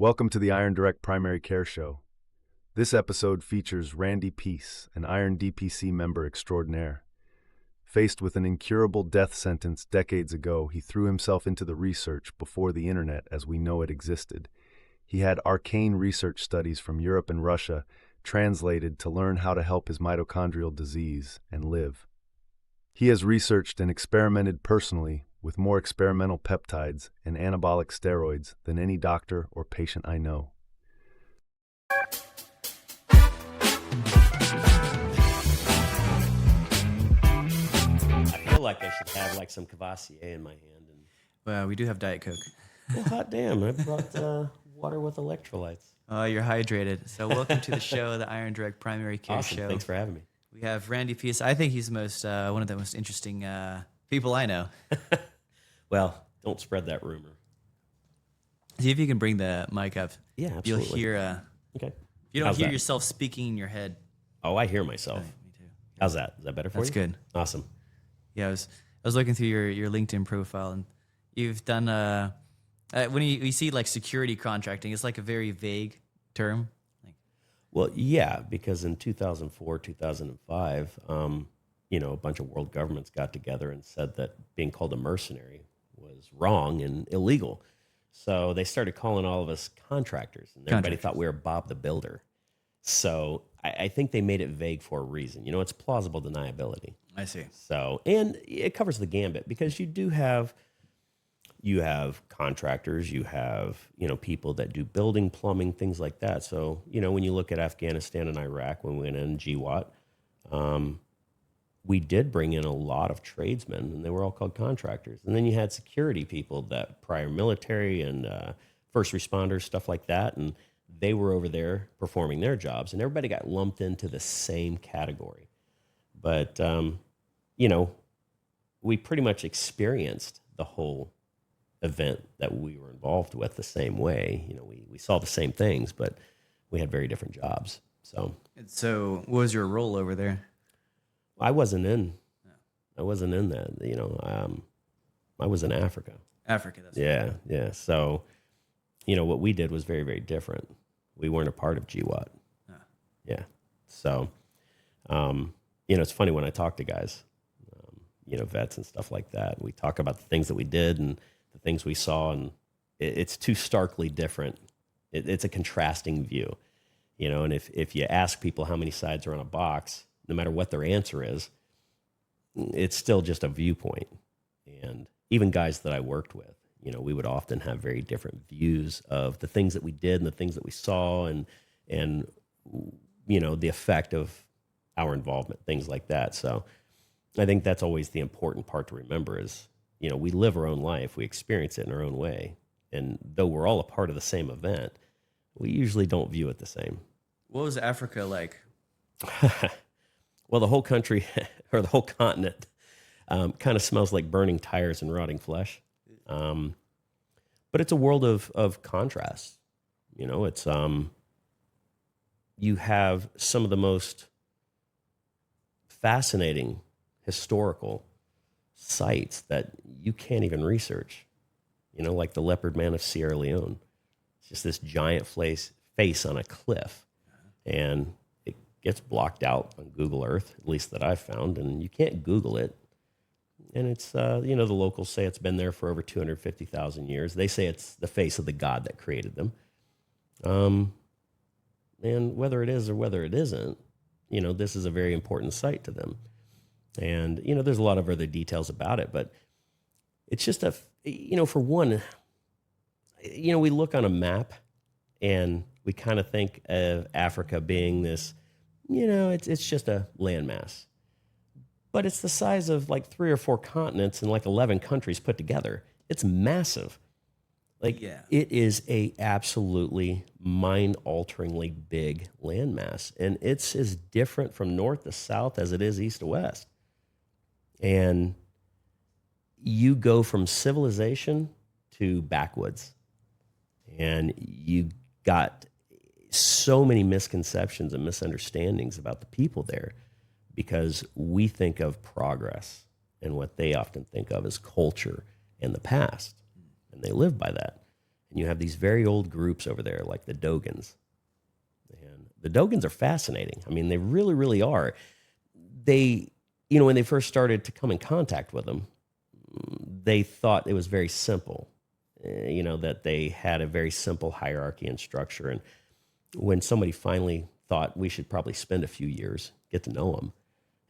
Welcome to the Iron Direct Primary Care Show. This episode features Randy Peace, an Iron DPC member extraordinaire. Faced with an incurable death sentence decades ago, he threw himself into the research before the internet as we know it existed. He had arcane research studies from Europe and Russia translated to learn how to help his mitochondrial disease and live. He has researched and experimented personally with more experimental peptides and anabolic steroids than any doctor or patient I know. I feel like I should have like some Cavassier in my hand. And Well, we do have Diet Coke. well, hot damn! I brought water with electrolytes. You're hydrated. So welcome to the show, the Iron Direct Primary Care Awesome! Show. Thanks for having me. We have Randy Peace. I think he's the most one of the most interesting people I know. Well, don't spread that rumor. See if you can bring the mic up. Yeah, You'll absolutely. hear. Okay. You don't How's hear that? yourself speaking in your head. Oh, I hear myself. Me too. How's that? Is that better for That's you? good. Awesome. Yeah, I was looking through your LinkedIn profile, and you've done when you see like security contracting, it's like a very vague term. Like, Well, yeah, because in 2004, 2005, a bunch of world governments got together and said that being called a mercenary was wrong and illegal. So they started calling all of us contractors, and everybody thought we were Bob the Builder. So I think they made it vague for a reason. You know, it's plausible deniability. I see. So, and it covers the gambit because you have contractors, you have, people that do building, plumbing, things like that. So, when you look at Afghanistan and Iraq, when we went in GWAT, we did bring in a lot of tradesmen, and they were all called contractors. And then you had security people, that prior military and first responders, stuff like that. And they were over there performing their jobs, and everybody got lumped into the same category. But, we pretty much experienced the whole event that we were involved with the same way. We saw the same things, but we had very different jobs. So So, what was your role over there? I wasn't in that, I was in Africa. Africa. That's Yeah. So, what we did was very, very different. We weren't a part of GWAT. Yeah. So, it's funny when I talk to guys, vets and stuff like that. We talk about the things that we did and the things we saw, and it's too starkly different. It's a contrasting view, and if you ask people how many sides are on a box, no matter what their answer is, it's still just a viewpoint. And even guys that I worked with, we would often have very different views of the things that we did and the things that we saw and the effect of our involvement, things like that. So I think that's always the important part to remember is, we live our own life, we experience it in our own way. And though we're all a part of the same event, we usually don't view it the same. What was Africa like? Well, the whole country or the whole continent kind of smells like burning tires and rotting flesh. But it's a world of contrast. It's you have some of the most fascinating historical sites that you can't even research. Like the Leopard Man of Sierra Leone. It's just this giant face on a cliff, and it gets blocked out on Google Earth, at least that I've found, and you can't Google it. And it's, the locals say it's been there for over 250,000 years. They say it's the face of the God that created them. And whether it is or whether it isn't, this is a very important site to them. And, there's a lot of other details about it, but it's just for one, we look on a map and we kind of think of Africa being this, it's just a landmass. But it's the size of like 3 or 4 continents and like 11 countries put together. It's massive. It is a absolutely mind-alteringly big landmass. And it's as different from north to south as it is east to west. And you go from civilization to backwoods. And you got so many misconceptions and misunderstandings about the people there because we think of progress and what they often think of as culture and the past. And they live by that. And you have these very old groups over there, like the Dogons. And the Dogons are fascinating. I mean, they really, really are. They, when they first started to come in contact with them, they thought it was very simple, that they had a very simple hierarchy and structure. And when somebody finally thought we should probably spend a few years, get to know them,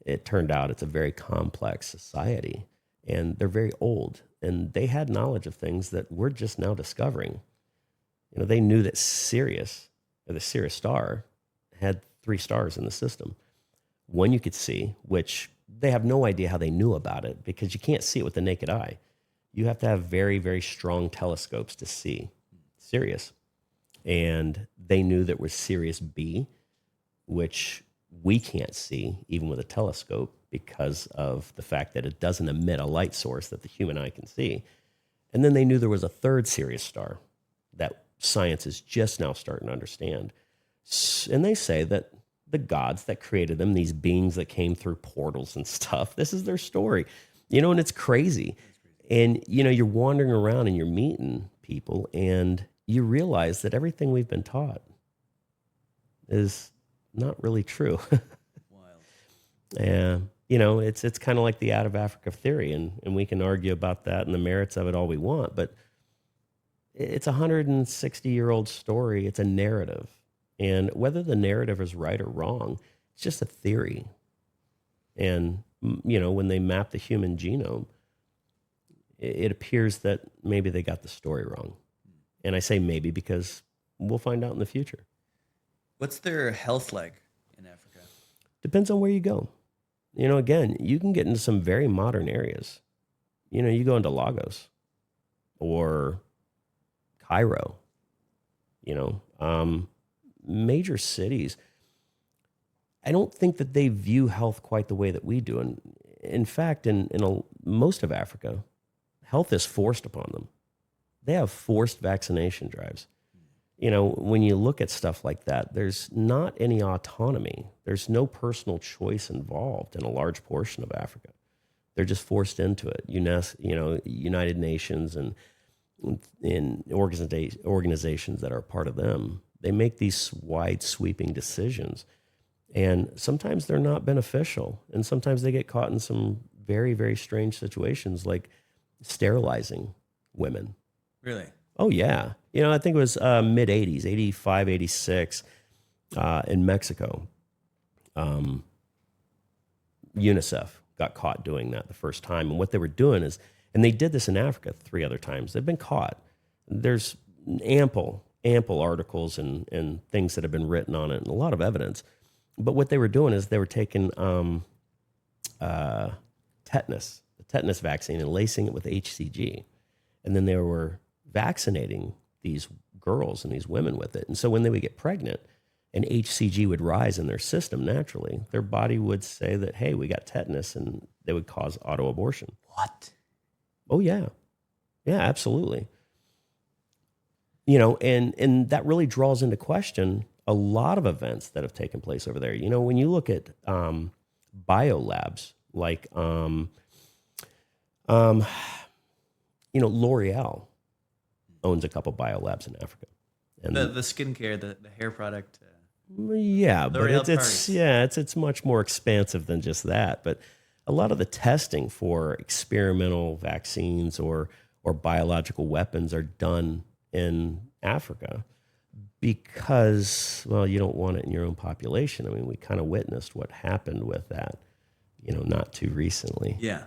it turned out it's a very complex society. And they're very old. And they had knowledge of things that we're just now discovering. They knew that Sirius, or the Sirius star, had 3 stars in the system. One you could see, which they have no idea how they knew about it, because you can't see it with the naked eye. You have to have very, very strong telescopes to see Sirius. And they knew there was Sirius B, which we can't see even with a telescope because of the fact that it doesn't emit a light source that the human eye can see. And then they knew there was a 3rd Sirius star that science is just now starting to understand. And they say that the gods that created them, these beings that came through portals and stuff, this is their story, and it's crazy. And, you're wandering around and you're meeting people and you realize that everything we've been taught is not really true. Wild. And, it's kind of like the out of Africa theory, and we can argue about that and the merits of it all we want, but it's a 160-year-old story. It's a narrative. And whether the narrative is right or wrong, it's just a theory. And, when they map the human genome, it appears that maybe they got the story wrong. And I say maybe because we'll find out in the future. What's their health like in Africa? Depends on where you go. Again, you can get into some very modern areas. You go into Lagos or Cairo, major cities. I don't think that they view health quite the way that we do. And in fact, in most of Africa, health is forced upon them. They have forced vaccination drives. When you look at stuff like that, there's not any autonomy. There's no personal choice involved in a large portion of Africa. They're just forced into it. United Nations and in organizations that are part of them, they make these wide sweeping decisions. And sometimes they're not beneficial. And sometimes they get caught in some very, very strange situations, like sterilizing women. Really? Oh, yeah. I think it was mid-'80s, 85, 86, in Mexico. UNICEF got caught doing that the first time. And what they were doing is, and they did this in Africa 3 other times. They've been caught. There's ample articles and things that have been written on it and a lot of evidence. But what they were doing is they were taking tetanus, the tetanus vaccine, and lacing it with HCG. And then they were vaccinating these girls and these women with it. And so when they would get pregnant and HCG would rise in their system naturally, their body would say that, hey, we got tetanus, and they would cause auto-abortion. What? Oh, yeah. Yeah, absolutely. And that really draws into question a lot of events that have taken place over there. When you look at biolabs, like, L'Oreal owns a couple biolabs in Africa. And the skincare, the hair product. Yeah, but L'Oreal it's much more expansive than just that. But a lot of the testing for experimental vaccines or biological weapons are done in Africa because, well, you don't want it in your own population. I mean, we kind of witnessed what happened with that, not too recently. Yeah.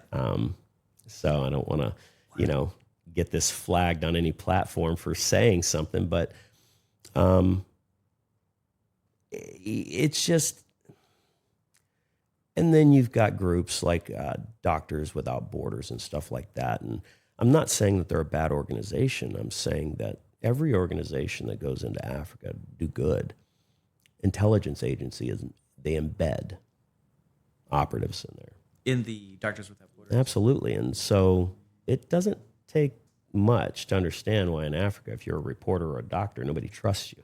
So I don't want to, get this flagged on any platform for saying something, but it's just, and then you've got groups like Doctors Without Borders and stuff like that. And I'm not saying that they're a bad organization. I'm saying that every organization that goes into Africa do good. Intelligence agency they embed operatives in there. In the Doctors Without Borders. Absolutely. And so it doesn't take much to understand why in Africa, if you're a reporter or a doctor, nobody trusts you.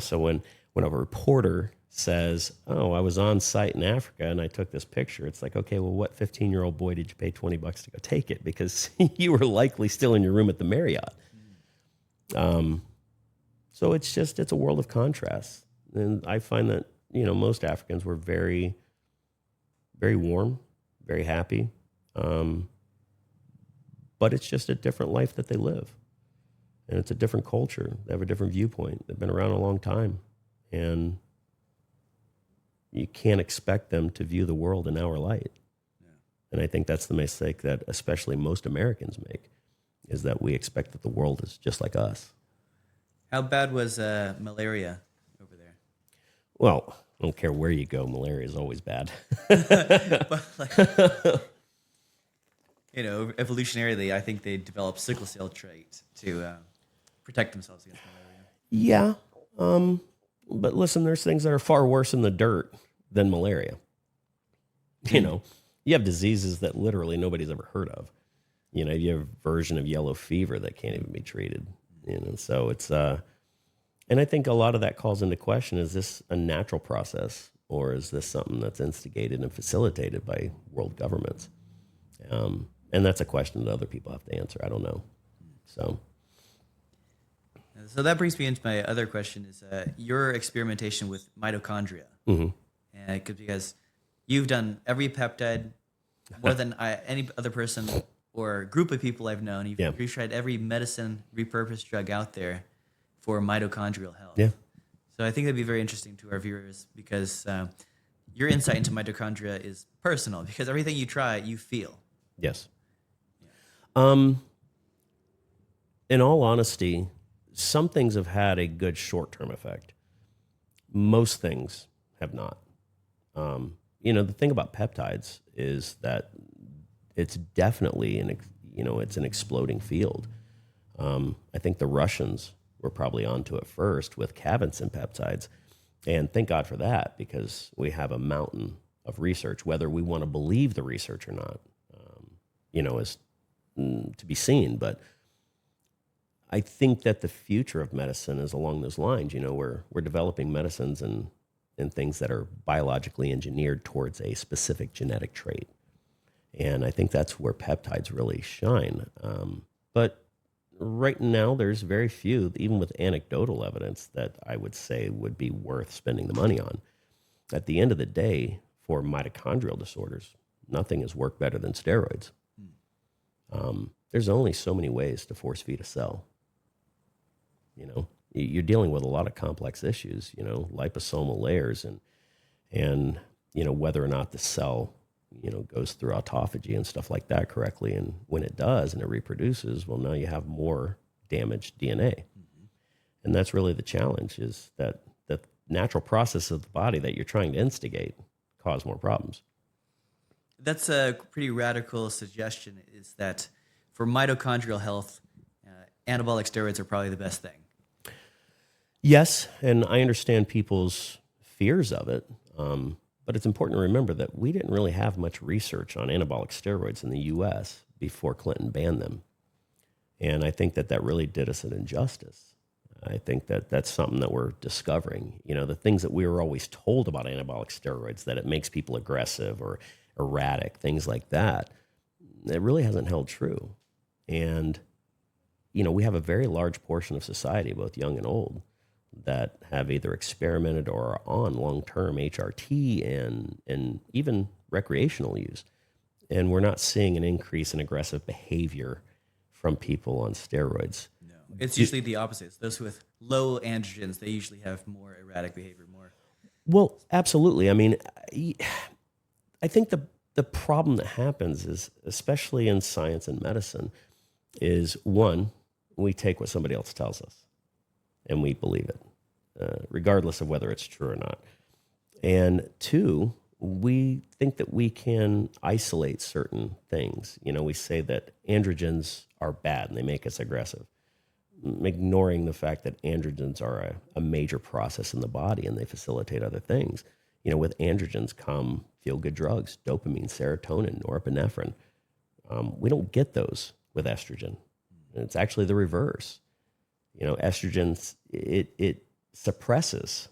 So when a reporter says, oh, I was on site in Africa and I took this picture, it's like, okay, well, what 15-year-old boy did you pay $20 to go take it? Because you were likely still in your room at the Marriott. So it's a world of contrasts. And I find that, most Africans were very, very warm, very happy. But it's just a different life that they live. And it's a different culture. They have a different viewpoint. They've been around a long time. And you can't expect them to view the world in our light. Yeah. And I think that's the mistake that especially most Americans make, is that we expect that the world is just like us. How bad was malaria over there? Well, I don't care where you go. Malaria is always bad. But evolutionarily, I think they developed sickle cell trait to protect themselves against malaria. Yeah. But listen, there's things that are far worse in the dirt than malaria. You have diseases that literally nobody's ever heard of. You have a version of yellow fever that can't even be treated. So it's, and I think a lot of that calls into question, is this a natural process, or is this something that's instigated and facilitated by world governments? And that's a question that other people have to answer. I don't know. So that brings me into my other question, is your experimentation with mitochondria. Mm-hmm. And because you've done every peptide more than any other person or group of people I've known. You've tried every medicine, repurposed drug out there for mitochondrial health. Yeah. So I think that'd be very interesting to our viewers, because your insight into mitochondria is personal, because everything you try, you feel. Yes. In all honesty, some things have had a good short-term effect. Most things have not. The thing about peptides is that it's definitely it's an exploding field. I think the Russians were probably onto it first with Cavensin peptides, and thank God for that, because we have a mountain of research. Whether we want to believe the research or not, is to be seen. But I think that the future of medicine is along those lines. We're developing medicines and things that are biologically engineered towards a specific genetic trait. And I think that's where peptides really shine. But right now, there's very few, even with anecdotal evidence, that I would say would be worth spending the money on. At the end of the day, for mitochondrial disorders, nothing has worked better than steroids. There's only so many ways to force feed a cell. You're dealing with a lot of complex issues, liposomal layers and whether or not the cell, goes through autophagy and stuff like that correctly. And when it does and it reproduces, well, now you have more damaged DNA. Mm-hmm. And that's really the challenge, is that the natural process of the body that you're trying to instigate cause more problems. That's a pretty radical suggestion, is that for mitochondrial health, anabolic steroids are probably the best thing. Yes, and I understand people's fears of it, but it's important to remember that we didn't really have much research on anabolic steroids in the U.S. before Clinton banned them. And I think that really did us an injustice. I think that that's something that we're discovering. The things that we were always told about anabolic steroids, that it makes people aggressive or erratic, things like that, it really hasn't held true. And, we have a very large portion of society, both young and old, that have either experimented or are on long-term HRT and even recreational use. And we're not seeing an increase in aggressive behavior from people on steroids. No, it's usually the opposite. Those with low androgens, they usually have more erratic behavior, more. Well, absolutely. I mean, I think the problem that happens is, especially in science and medicine, is one, we take what somebody else tells us and we believe it, regardless of whether it's true or not. And two, we think that we can isolate certain things. We say that androgens are bad and they make us aggressive, ignoring the fact that androgens are a major process in the body and they facilitate other things. With androgens come feel-good drugs, dopamine, serotonin, norepinephrine. We don't get those with estrogen. And it's actually the reverse. Estrogen, it suppresses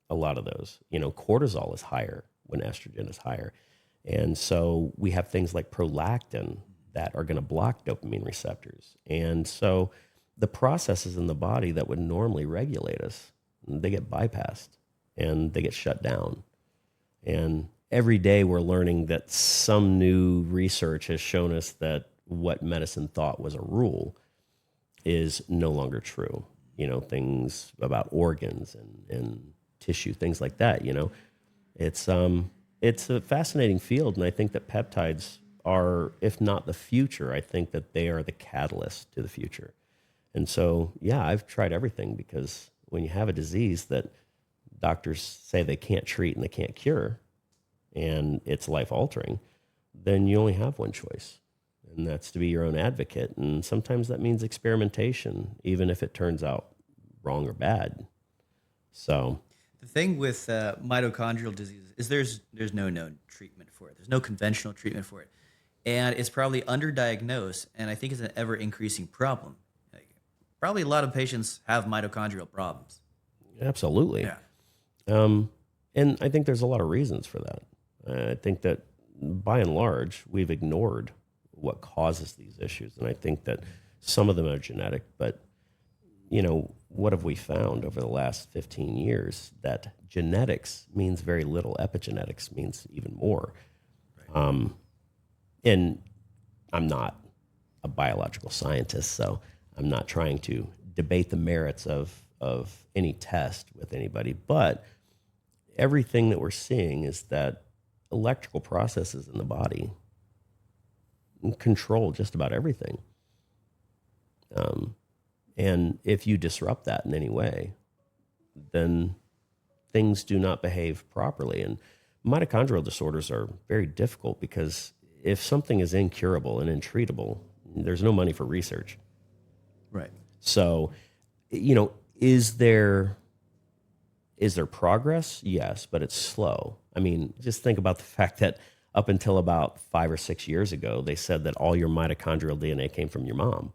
a lot of those. Cortisol is higher when estrogen is higher. And so we have things like prolactin that are going to block dopamine receptors. And so the processes in the body that would normally regulate us, they get bypassed and they get shut down. And every day we're learning that some new research has shown us that what medicine thought was a rule is no longer true. Things about organs and tissue, things like that, It's a fascinating field, and I think that peptides are, if not the future, I think that they are the catalyst to the future. And so, yeah, I've tried everything, because when you have a disease that doctors say they can't treat and they can't cure, and it's life-altering, then you only have one choice, and that's to be your own advocate. And sometimes that means experimentation, even if it turns out wrong or bad. So the thing with mitochondrial disease is there's no known treatment for it. There's no conventional treatment for it. And it's probably underdiagnosed, and I think it's an ever-increasing problem. Probably a lot of patients have mitochondrial problems. Absolutely. Yeah. And I think there's a lot of reasons for that. I think that by and large, we've ignored what causes these issues. And I think that some of them are genetic, but what have we found over the last 15 years? That genetics means very little. Epigenetics means even more. Right. And I'm not a biological scientist, so I'm not trying to debate the merits of any test with anybody. But everything that we're seeing is that electrical processes in the body control just about everything. And if you disrupt that in any way, then things do not behave properly. And mitochondrial disorders are very difficult, because if something is incurable and untreatable, there's no money for research. Right. So, is there progress? Yes, but it's slow. I mean, just think about the fact that up until about 5 or 6 years ago, they said that all your mitochondrial DNA came from your mom.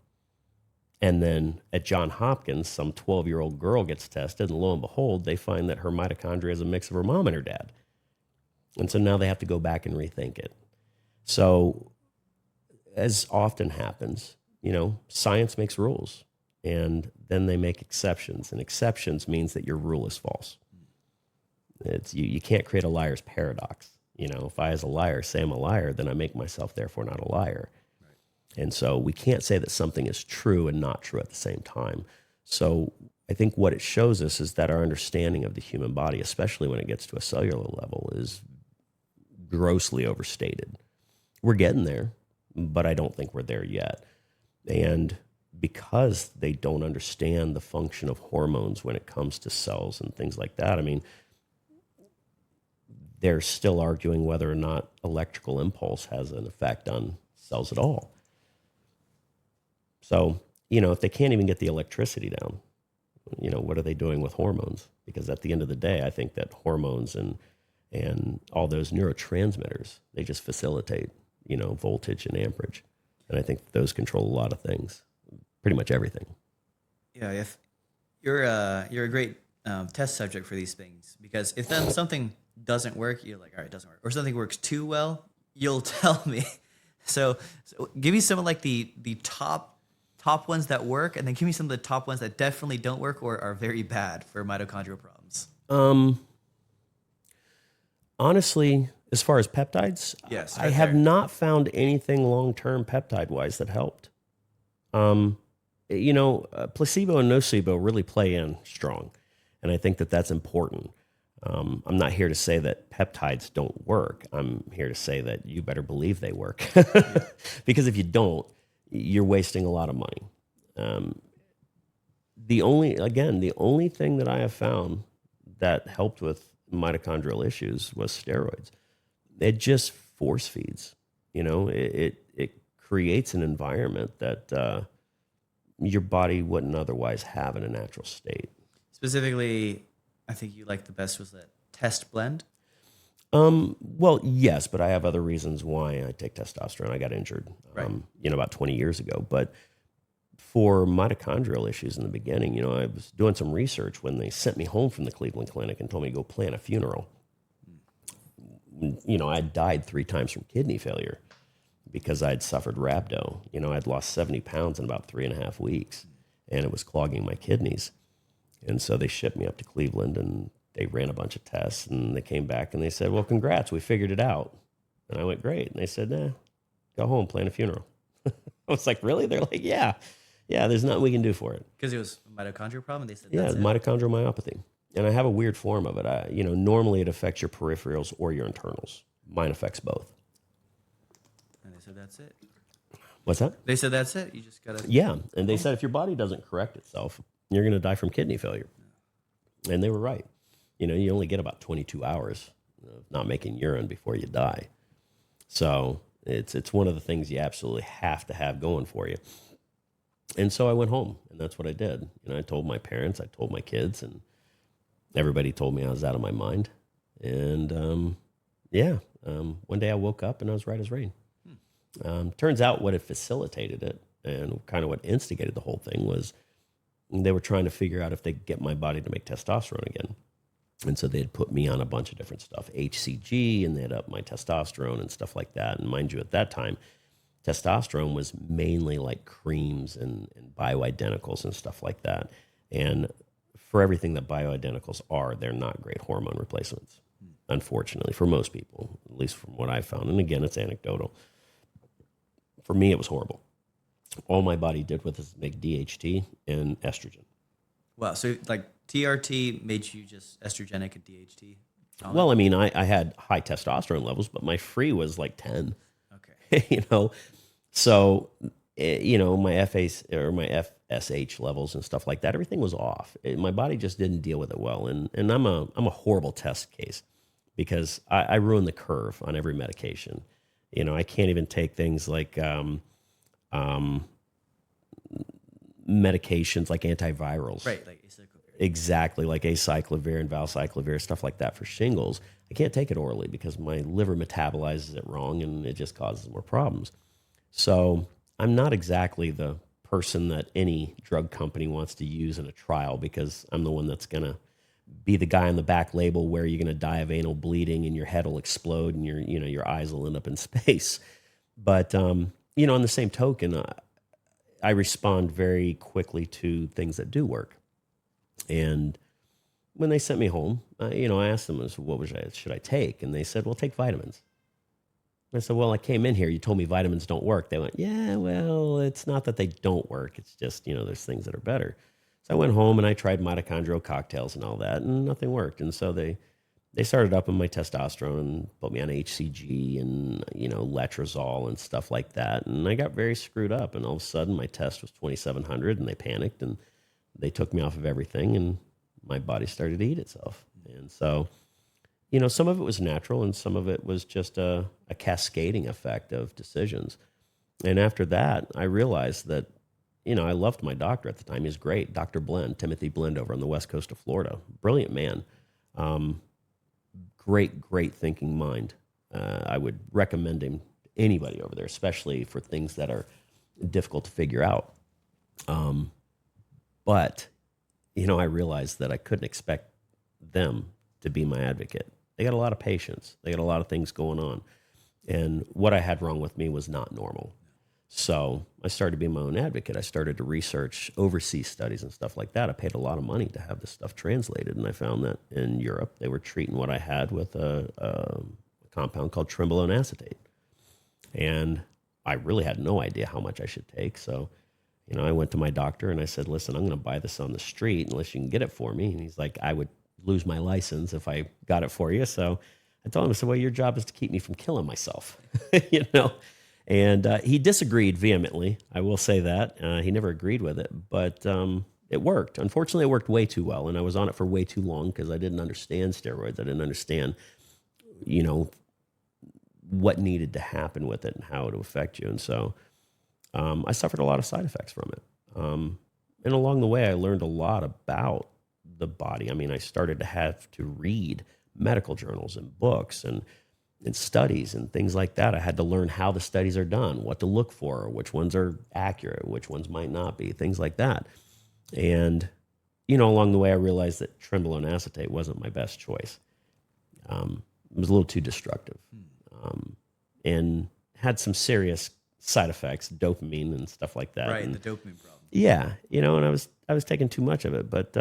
And then at Johns Hopkins, some 12-year-old girl gets tested, and lo and behold, they find that her mitochondria is a mix of her mom and her dad. And so now they have to go back and rethink it. So, as often happens, science makes rules, and then they make exceptions. And exceptions means that your rule is false. It's you can't create a liar's paradox. If I, as a liar, say I'm a liar, then I make myself therefore not a liar. And so we can't say that something is true and not true at the same time. So I think what it shows us is that our understanding of the human body, especially when it gets to a cellular level, is grossly overstated. We're getting there, but I don't think we're there yet. And because they don't understand the function of hormones when it comes to cells and things like that, I mean, they're still arguing whether or not electrical impulse has an effect on cells at all. So, if they can't even get the electricity down, what are they doing with hormones? Because at the end of the day, I think that hormones and all those neurotransmitters, they just facilitate, voltage and amperage. And I think those control a lot of things, pretty much everything. Yeah, if you're a great test subject for these things, because if then something doesn't work, you're like, all right, it doesn't work. Or something works too well, you'll tell me. So give me some of like the top ones that work, and then give me some of the top ones that definitely don't work or are very bad for mitochondrial problems. Honestly, as far as peptides, yes, I have not found anything long-term peptide-wise that helped. Placebo and nocebo really play in strong, and I think that that's important. I'm not here to say that peptides don't work. I'm here to say that you better believe they work. Because if you don't, you're wasting a lot of money. The only thing that I have found that helped with mitochondrial issues was steroids. It just force feeds. It creates an environment that your body wouldn't otherwise have in a natural state. Specifically, I think you liked the best was that test blend. Well, yes, but I have other reasons why I take testosterone. I got injured, right. About 20 years ago. But for mitochondrial issues in the beginning, I was doing some research when they sent me home from the Cleveland Clinic and told me to go plan a funeral. I had died 3 times from kidney failure because I'd suffered rhabdo. I'd lost 70 pounds in about 3.5 weeks. and it was clogging my kidneys. And so they shipped me up to Cleveland, and they ran a bunch of tests, and they came back and they said, well, congrats, we figured it out. And I went, great. And they said, nah, go home, plan a funeral. I was like, really? They're like, yeah, there's nothing we can do for it. Because it was a mitochondrial problem? They said that's mitochondrial myopathy. And I have a weird form of it. Normally it affects your peripherals or your internals. Mine affects both. And they said, that's it. What's that? They said, that's it. You just got to... Yeah. And they said, if your body doesn't correct itself, you're going to die from kidney failure. And they were right. You only get about 22 hours of not making urine before you die. So it's one of the things you absolutely have to have going for you. And so I went home, and that's what I did. I told my parents, I told my kids, and everybody told me I was out of my mind. And one day I woke up and I was right as rain. Turns out what had facilitated it and kind of what instigated the whole thing was they were trying to figure out if they could get my body to make testosterone again. And so they had put me on a bunch of different stuff, HCG, and they had upped my testosterone and stuff like that. And mind you, at that time, testosterone was mainly like creams and bioidenticals and stuff like that. And for everything that bioidenticals are, they're not great hormone replacements, unfortunately, for most people, at least from what I've found. And again, it's anecdotal. For me, it was horrible. All my body did with is make DHT and estrogen. Wow. So like TRT made you just estrogenic and DHT? Well, I mean, I had high testosterone levels, but my free was like 10. Okay. So, my FAs or my FSH levels and stuff like that, everything was off. My body just didn't deal with it well. And I'm a horrible test case because I ruin the curve on every medication. I can't even take things like medications like antivirals. Right, like acyclovir. Exactly, like acyclovir and valcyclovir, stuff like that for shingles. I can't take it orally because my liver metabolizes it wrong and it just causes more problems. So I'm not exactly the person that any drug company wants to use in a trial because I'm the one that's going to be the guy on the back label where you're going to die of anal bleeding and your head will explode and your eyes will end up in space. But, on the same token, I respond very quickly to things that do work. And when they sent me home, I asked them, what should I take? And they said, well, take vitamins. I said, well, I came in here. You told me vitamins don't work. They went, yeah, well, it's not that they don't work. It's just, there's things that are better. So I went home and I tried mitochondrial cocktails and all that, and nothing worked. And so they started upping my testosterone and put me on HCG and, letrozole and stuff like that. And I got very screwed up. And all of a sudden my test was 2,700 and they panicked and they took me off of everything and my body started to eat itself. And so, some of it was natural and some of it was just a cascading effect of decisions. And after that, I realized that, I loved my doctor at the time. He was great. Dr. Blend, Timothy Blend over on the west coast of Florida. Brilliant man. Great thinking mind. I would recommend him to anybody over there, especially for things that are difficult to figure out. But, I realized that I couldn't expect them to be my advocate. They got a lot of patience. They got a lot of things going on. And what I had wrong with me was not normal. So I started being my own advocate. I started to research overseas studies and stuff like that. I paid a lot of money to have this stuff translated. And I found that in Europe, they were treating what I had with a compound called trenbolone acetate. And I really had no idea how much I should take. So, I went to my doctor and I said, listen, I'm going to buy this on the street unless you can get it for me. And he's like, I would lose my license if I got it for you. So I told him, I said, well, your job is to keep me from killing myself, And he disagreed vehemently. I will say that. He never agreed with it, but it worked. Unfortunately, it worked way too well, and I was on it for way too long because I didn't understand steroids. I didn't understand, what needed to happen with it and how it would affect you. And so I suffered a lot of side effects from it. And along the way, I learned a lot about the body. I mean, I started to have to read medical journals and books and studies and things like that. I had to learn how the studies are done, what to look for, which ones are accurate, which ones might not be, things like that. And, along the way, I realized that trenbolone acetate wasn't my best choice. It was a little too destructive and had some serious side effects, dopamine and stuff like that. Right, and the dopamine problem. Yeah, and I was taking too much of it, but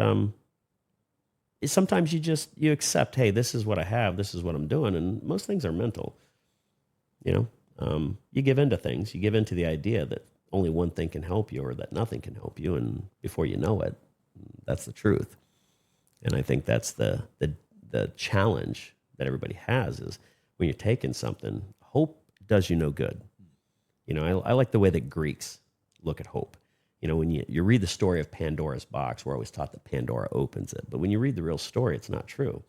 sometimes you accept, hey, this is what I have, this is what I'm doing, and most things are mental. You give in to things, you give in to the idea that only one thing can help you or that nothing can help you, and before you know it, that's the truth. And I think that's the challenge that everybody has is when you're taking something, hope does you no good. I like the way that Greeks look at hope. When you read the story of Pandora's box, we're always taught that Pandora opens it. But when you read the real story, it's not true.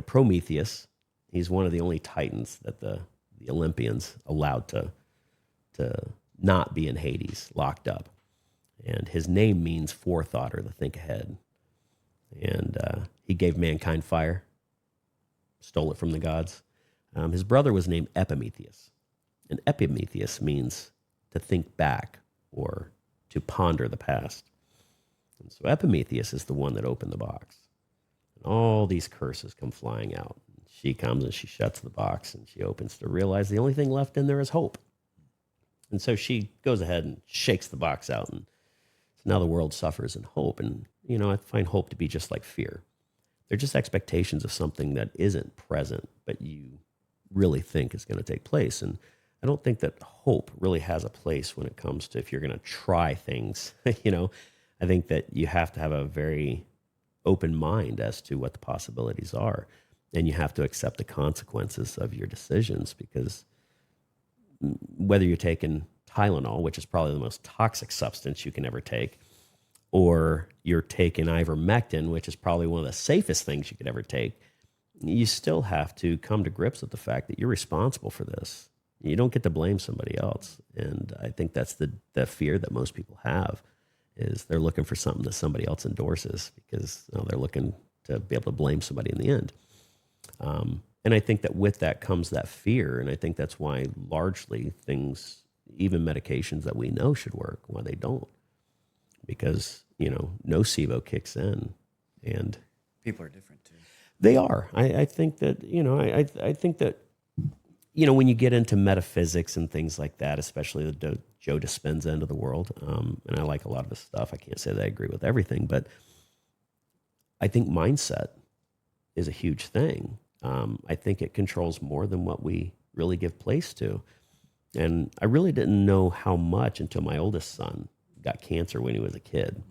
Prometheus, he's one of the only titans that the Olympians allowed to not be in Hades, locked up. And his name means forethought or to think ahead. And he gave mankind fire, stole it from the gods. His brother was named Epimetheus. And Epimetheus means to think back or to ponder the past. And so Epimetheus is the one that opened the box. And all these curses come flying out. She comes and she shuts the box and she opens to realize the only thing left in there is hope. And so she goes ahead and shakes the box out, and now the world suffers in hope. And, I find hope to be just like fear. They're just expectations of something that isn't present, but you really think is going to take place. And I don't think that hope really has a place when it comes to if you're going to try things. I think that you have to have a very open mind as to what the possibilities are. And you have to accept the consequences of your decisions, because whether you're taking Tylenol, which is probably the most toxic substance you can ever take, or you're taking ivermectin, which is probably one of the safest things you could ever take, you still have to come to grips with the fact that you're responsible for this. You don't get to blame somebody else. And I think that's the fear that most people have, is they're looking for something that somebody else endorses, because they're looking to be able to blame somebody in the end. And I think that with that comes that fear. And I think that's why largely things, even medications that we know should work, why they don't. Because, nocebo kicks in, and people are different too. They are. I think that, I think that, when you get into metaphysics and things like that, especially the Joe Dispenza end of the world, and I like a lot of his stuff. I can't say that I agree with everything, but I think mindset is a huge thing. I think it controls more than what we really give place to. And I really didn't know how much until my oldest son got cancer when he was a kid.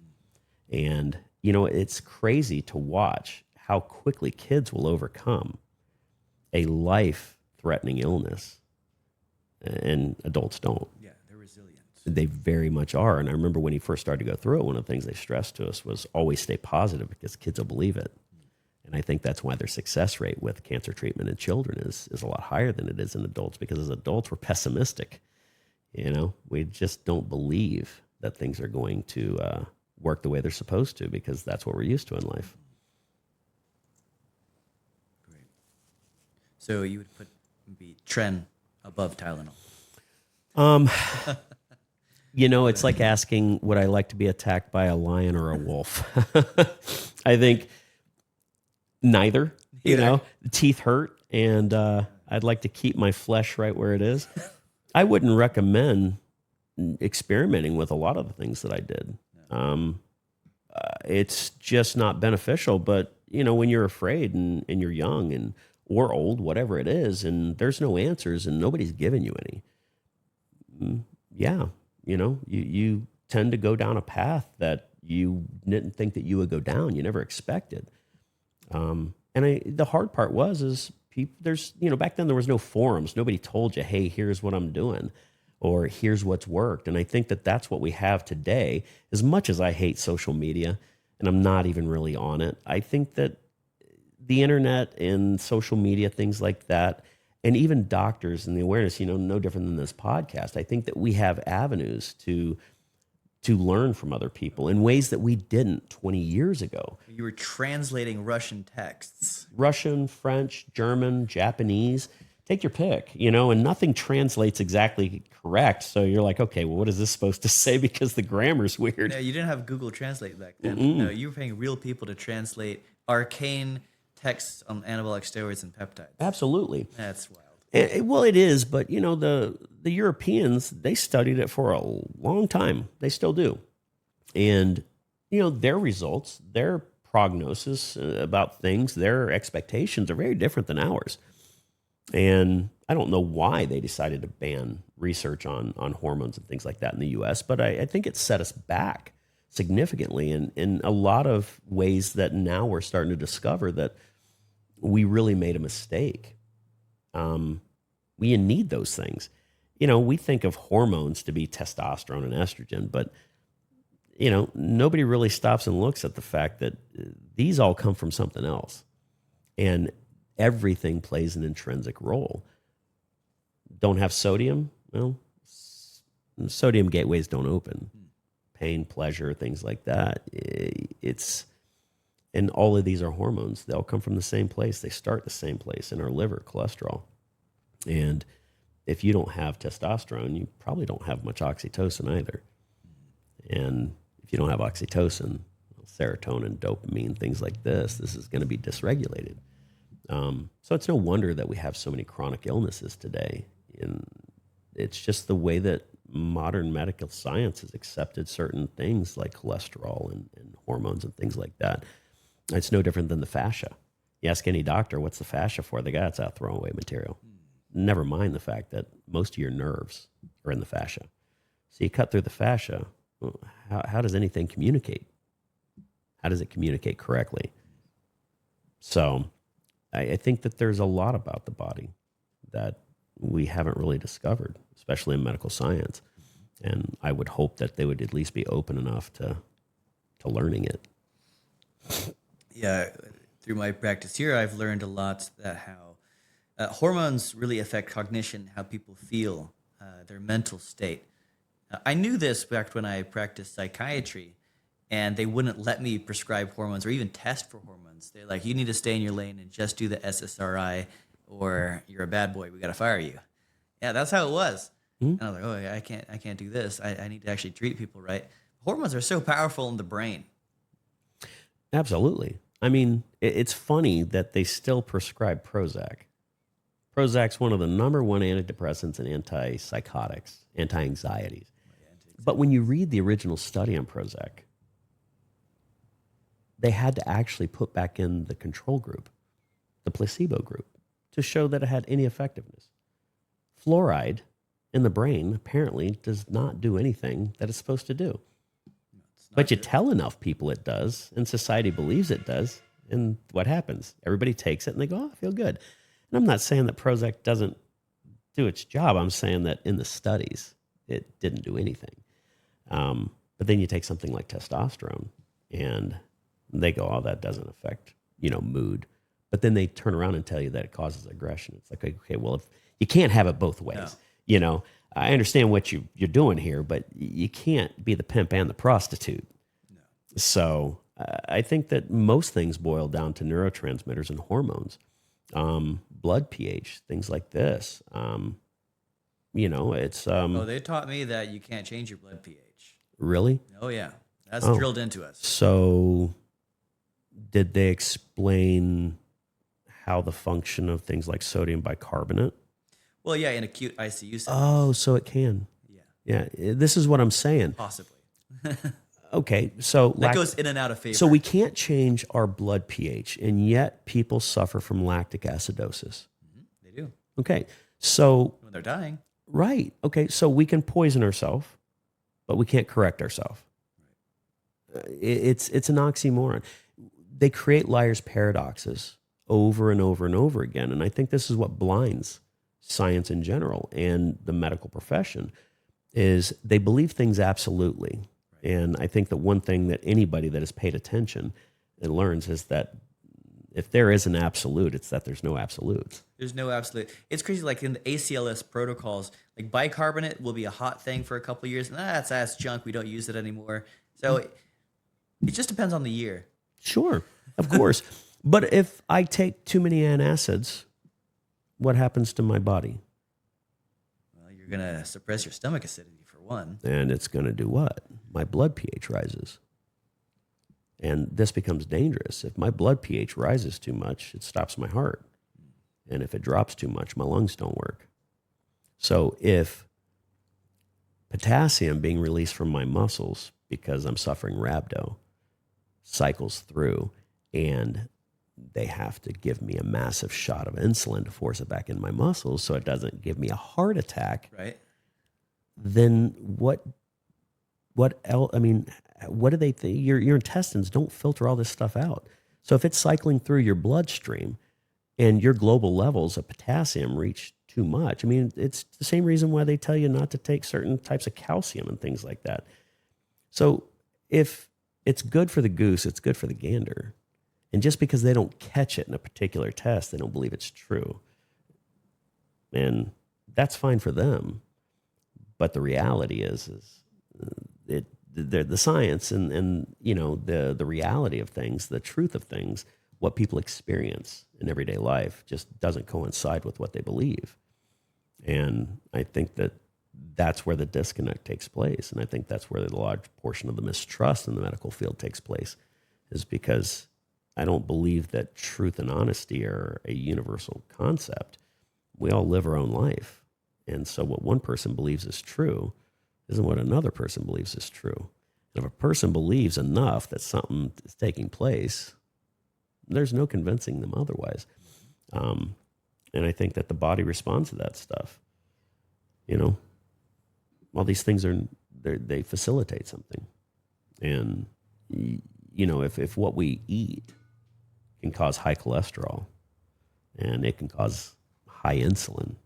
And, it's crazy to watch how quickly kids will overcome a life-threatening illness, and adults don't. Yeah, they're resilient. They very much are. And I remember when he first started to go through it, one of the things they stressed to us was always stay positive, because kids will believe it. And I think that's why their success rate with cancer treatment in children is a lot higher than it is in adults, because as adults, we're pessimistic. We just don't believe that things are going to work the way they're supposed to, because that's what we're used to in life. Great. So you would put maybe Tren above Tylenol? It's like asking, would I like to be attacked by a lion or a wolf? I think neither. The teeth hurt, and I'd like to keep my flesh right where it is. I wouldn't recommend experimenting with a lot of the things that I did. It's just not beneficial. But when you're afraid and you're young or old, whatever it is, and there's no answers and nobody's giving you any, you tend to go down a path that you didn't think that you would go down. You never expected. The hard part is there's, back then there was no forums. Nobody told you, hey, here's what I'm doing, or here's what's worked. And I think that that's what we have today. As much as I hate social media, and I'm not even really on it, I think that the internet and social media, things like that, and even doctors and the awareness, no different than this podcast, I think that we have avenues to learn from other people in ways that we didn't 20 years ago. You were translating Russian texts. Russian, French, German, Japanese, take your pick, and nothing translates exactly correct. So you're like, okay, well, what is this supposed to say? Because the grammar's weird. No, you didn't have Google Translate back then. Mm-mm. No, you were paying real people to translate arcane texts on anabolic steroids and peptides. Absolutely. That's wild. Well, it is, but the Europeans, they studied it for a long time. They still do. And, their results, their prognosis about things, their expectations are very different than ours. And I don't know why they decided to ban research on hormones and things like that in the US, but I think it set us back significantly in a lot of ways that now we're starting to discover that we really made a mistake. We need those things. We think of hormones to be testosterone and estrogen, but nobody really stops and looks at the fact that these all come from something else. And everything plays an intrinsic role. Don't have sodium? Well, sodium gateways don't open. Pain, pleasure, things like that. And all of these are hormones. They all come from the same place. They start the same place in our liver, cholesterol. And if you don't have testosterone, you probably don't have much oxytocin either. And if you don't have oxytocin, serotonin, dopamine, things like this is going to be dysregulated. So it's no wonder that we have so many chronic illnesses today. And it's just the way that modern medical science has accepted certain things like cholesterol and hormones and things like that. It's no different than the fascia. You ask any doctor, what's the fascia for? They go, it's out throwaway material. Never mind the fact that most of your nerves are in the fascia. So you cut through the fascia. Well, how does anything communicate? How does it communicate correctly? So I think that there's a lot about the body that we haven't really discovered, especially in medical science. And I would hope that they would at least be open enough to learning it. Yeah, through my practice here, I've learned a lot that how hormones really affect cognition, how people feel, their mental state. I knew this back when I practiced psychiatry, and they wouldn't let me prescribe hormones or even test for hormones. They're like, you need to stay in your lane and just do the SSRI, or you're a bad boy. We got to fire you. Yeah, that's how it was. And I was like, oh, yeah, I can't do this. I need to actually treat people right. Hormones are so powerful in the brain. Absolutely. I mean, it's funny that they still prescribe Prozac. Prozac's one of the number one antidepressants and antipsychotics, anti-anxieties. But when you read the original study on Prozac, they had to actually put back in the control group, the placebo group, to show that it had any effectiveness. Fluoride in the brain apparently does not do anything that it's supposed to do. But you tell enough people it does, and society believes it does, and what happens? Everybody takes it and they go, oh, I feel good. And I'm not saying that Prozac doesn't do its job. I'm saying that in the studies, it didn't do anything. But then you take something like testosterone, and they go, oh, that doesn't affect, mood. But then they turn around and tell you that it causes aggression. It's like, okay, well, if you can't have it both ways. No. I understand what you're doing here, but you can't be the pimp and the prostitute. No. So I think that most things boil down to neurotransmitters and hormones, blood pH, things like this. It's... they taught me that you can't change your blood pH. Really? Oh, yeah. That's drilled into us. So did they explain how the function of things like sodium bicarbonate? Well, yeah, in acute ICU settings. Oh, so it can. Yeah. Yeah, this is what I'm saying. Possibly. Okay, so... That goes in and out of favor. So we can't change our blood pH, and yet people suffer from lactic acidosis. Mm-hmm. They do. Okay, so... When they're dying. Right. Okay, so we can poison ourselves, but we can't correct ourselves. Right. It's an oxymoron. They create liar's paradoxes over and over and over again, and I think this is what blinds science in general and the medical profession, is they believe things absolutely. Right. And I think that one thing that anybody that has paid attention and learns is that if there is an absolute, it's that there's no absolutes. There's no absolute. It's crazy. Like in the ACLS protocols, like bicarbonate will be a hot thing for a couple of years, and that's junk. We don't use it anymore. So it just depends on the year. Sure, of course. But if I take too many antacids, what happens to my body? Well, you're going to suppress your stomach acidity for one. And it's going to do what? My blood pH rises. And this becomes dangerous. If my blood pH rises too much, it stops my heart. And if it drops too much, my lungs don't work. So if potassium being released from my muscles because I'm suffering rhabdo, cycles through, and they have to give me a massive shot of insulin to force it back in my muscles so it doesn't give me a heart attack. Right. Then what else? I mean, what do they think? Your intestines don't filter all this stuff out. So if it's cycling through your bloodstream and your global levels of potassium reach too much, I mean, it's the same reason why they tell you not to take certain types of calcium and things like that. So if it's good for the goose, it's good for the gander. And just because they don't catch it in a particular test, they don't believe it's true. And that's fine for them. But the reality is the science and you know, the reality of things, the truth of things, what people experience in everyday life just doesn't coincide with what they believe. And I think that that's where the disconnect takes place. And I think that's where the large portion of the mistrust in the medical field takes place, is because I don't believe that truth and honesty are a universal concept. We all live our own life. And so what one person believes is true isn't what another person believes is true. And if a person believes enough that something is taking place, there's no convincing them otherwise. And I think that the body responds to that stuff. You know, all these things they facilitate something. And, you know, if what we eat can cause high cholesterol and it can cause high insulin,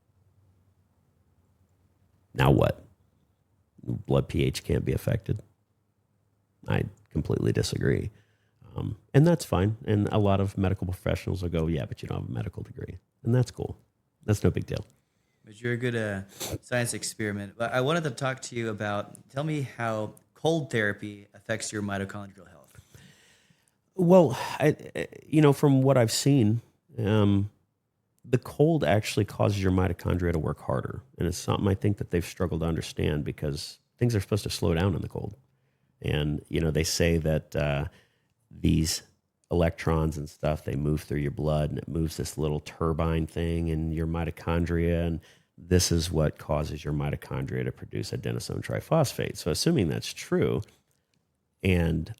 now what? Blood pH can't be affected? I completely disagree. And that's fine. And a lot of medical professionals will go, yeah, but you don't have a medical degree. And that's cool. That's no big deal. But you're a good science experiment. But I wanted to talk to you about, tell me how cold therapy affects your mitochondrial health. Well, you know, from what I've seen, the cold actually causes your mitochondria to work harder. And it's something I think that they've struggled to understand, because things are supposed to slow down in the cold. And, you know, they say that these electrons and stuff, they move through your blood and it moves this little turbine thing in your mitochondria. And this is what causes your mitochondria to produce adenosine triphosphate. So assuming that's true and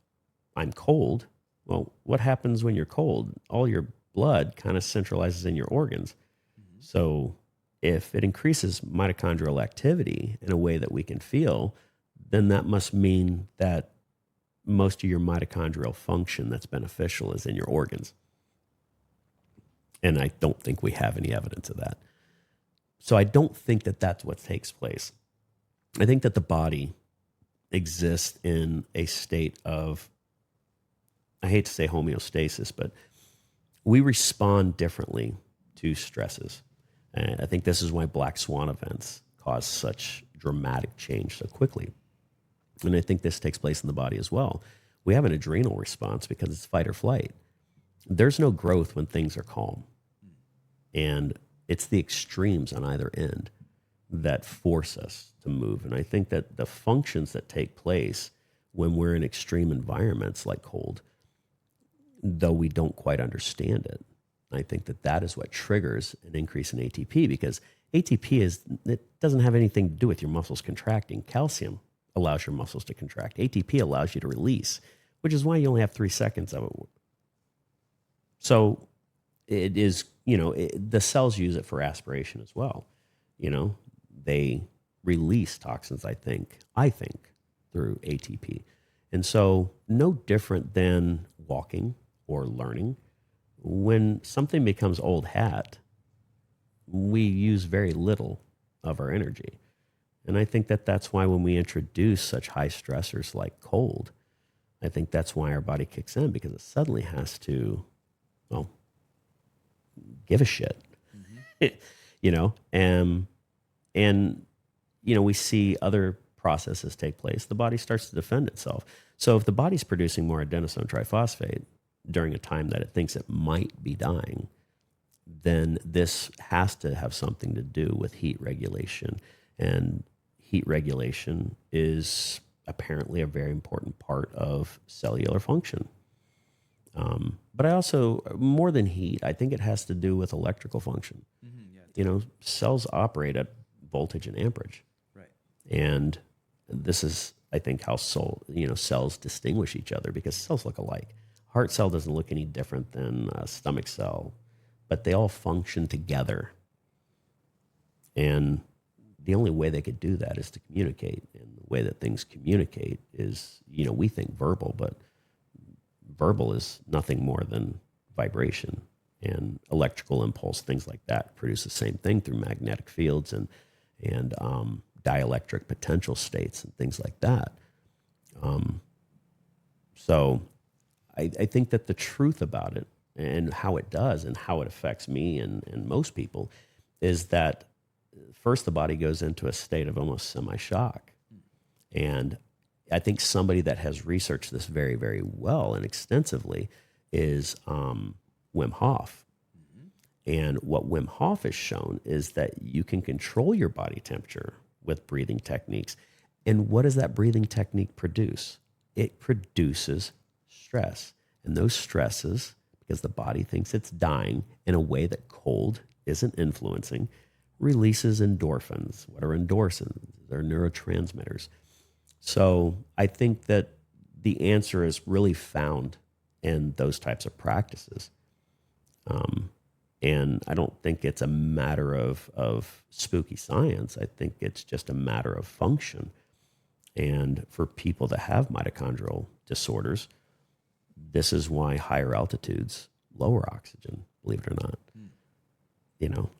I'm cold, well, what happens when you're cold? All your blood kind of centralizes in your organs. Mm-hmm. So if it increases mitochondrial activity in a way that we can feel, then that must mean that most of your mitochondrial function that's beneficial is in your organs. And I don't think we have any evidence of that. So I don't think that that's what takes place. I think that the body exists in a state of, I hate to say homeostasis, but we respond differently to stresses. And I think this is why black swan events cause such dramatic change so quickly. And I think this takes place in the body as well. We have an adrenal response because it's fight or flight. There's no growth when things are calm. And it's the extremes on either end that force us to move. And I think that the functions that take place when we're in extreme environments like cold, though we don't quite understand it, I think that that is what triggers an increase in ATP, because ATP it doesn't have anything to do with your muscles contracting. Calcium allows your muscles to contract. ATP allows you to release, which is why you only have 3 seconds of it. So it is, you know, the cells use it for aspiration as well. You know, they release toxins, I think, through ATP. And so no different than walking or learning. When something becomes old hat, we use very little of our energy. And I think that that's why when we introduce such high stressors like cold, I think that's why our body kicks in, because it suddenly has to, well, give a shit, you know, and, you know, we see other processes take place. The body starts to defend itself. So if the body's producing more adenosine triphosphate during a time that it thinks it might be dying, then this has to have something to do with heat regulation. And heat regulation is apparently a very important part of cellular function. But I also, more than heat, I think it has to do with electrical function. Mm-hmm, yeah. You know, cells operate at voltage and amperage. Right. And this is I think, how cells distinguish each other, because cells look alike. Heart cell doesn't look any different than a stomach cell, but they all function together. And the only way they could do that is to communicate. And the way that things communicate is, we think verbal, but verbal is nothing more than vibration, and electrical impulse, things like that, produce the same thing through magnetic fields and dielectric potential states and things like that. So I think that the truth about it and how it does and how it affects me and most people is that first the body goes into a state of almost semi-shock. And I think somebody that has researched this very, very well and extensively is Wim Hof. And what Wim Hof has shown is that you can control your body temperature with breathing techniques. And what does that breathing technique produce? It produces stress. And those stresses, because the body thinks it's dying in a way that cold isn't influencing, releases endorphins. What are endorphins? They're neurotransmitters. So I think that the answer is really found in those types of practices. And I don't think it's a matter of spooky science. I think it's just a matter of function. And for people that have mitochondrial disorders, this is why higher altitudes lower oxygen, believe it or not.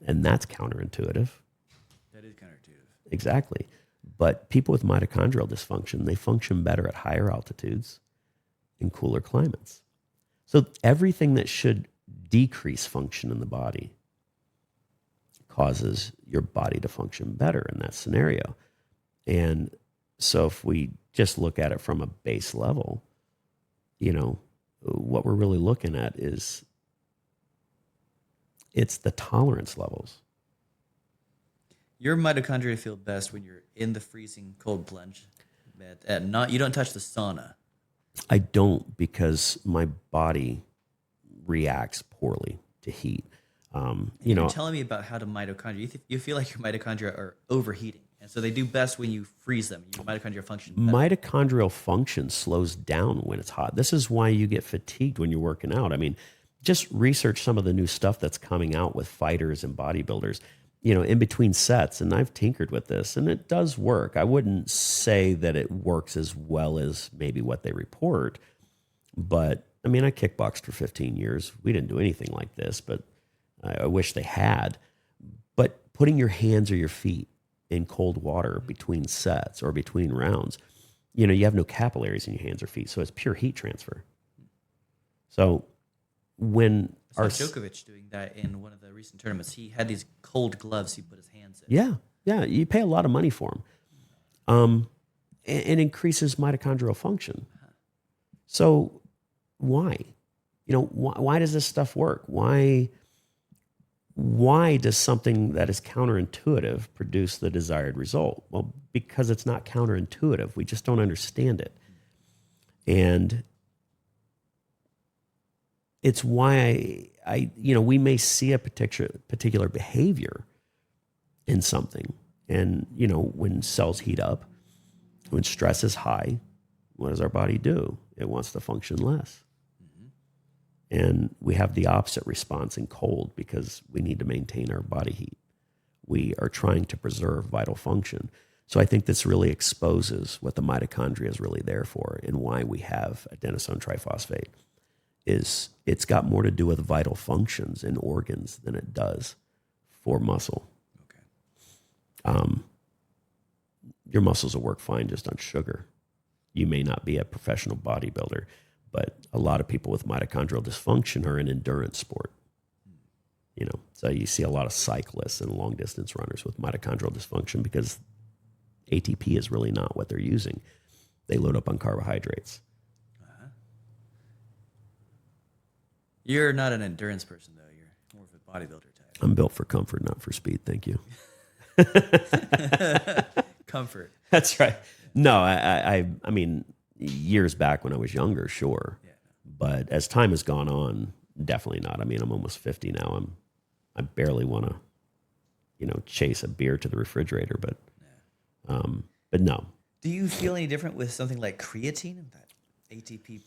And that's counterintuitive. That is counterintuitive. Exactly. But people with mitochondrial dysfunction, they function better at higher altitudes in cooler climates. So everything that should decrease function in the body causes your body to function better in that scenario. And so if we just look at it from a base level, what we're really looking at is it's the tolerance levels. Your mitochondria feel best when you're in the freezing cold plunge bed. You don't touch the sauna. I don't, because my body reacts poorly to heat. You're telling me about how the mitochondria, you feel like your mitochondria are overheating. And so they do best when you freeze them. Your mitochondria function better. Mitochondrial function slows down when it's hot. This is why you get fatigued when you're working out. I mean, just research some of the new stuff that's coming out with fighters and bodybuilders, in between sets. And I've tinkered with this, and it does work. I wouldn't say that it works as well as maybe what they report. But, I mean, I kickboxed for 15 years. We didn't do anything like this, but I wish they had. But putting your hands or your feet in cold water between sets or between rounds, you have no capillaries in your hands or feet, so it's pure heat transfer. So when I saw Djokovic doing that in one of the recent tournaments. He had these cold gloves he put his hands in. Yeah, you pay a lot of money for them. And increases mitochondrial function. So why? Why does this stuff work? Why does something that is counterintuitive produce the desired result? Well, because it's not counterintuitive. We just don't understand it. And it's why we may see a particular behavior in something. And, when cells heat up, when stress is high, what does our body do? It wants to function less. And we have the opposite response in cold because we need to maintain our body heat. We are trying to preserve vital function. So I think this really exposes what the mitochondria is really there for, and why we have adenosine triphosphate. It's got more to do with vital functions in organs than it does for muscle. Okay. Your muscles will work fine just on sugar. You may not be a professional bodybuilder, but a lot of people with mitochondrial dysfunction are in endurance sport. So you see a lot of cyclists and long distance runners with mitochondrial dysfunction because ATP is really not what they're using. They load up on carbohydrates. You're not an endurance person, though. You're more of a bodybuilder type. I'm built for comfort, not for speed. Thank you. Comfort. That's right. No, I mean, years back when I was younger, sure. Yeah. But as time has gone on, definitely not. I mean, I'm almost 50 now. I barely want to, chase a beer to the refrigerator. But no. Do you feel any different with something like creatine, that ATP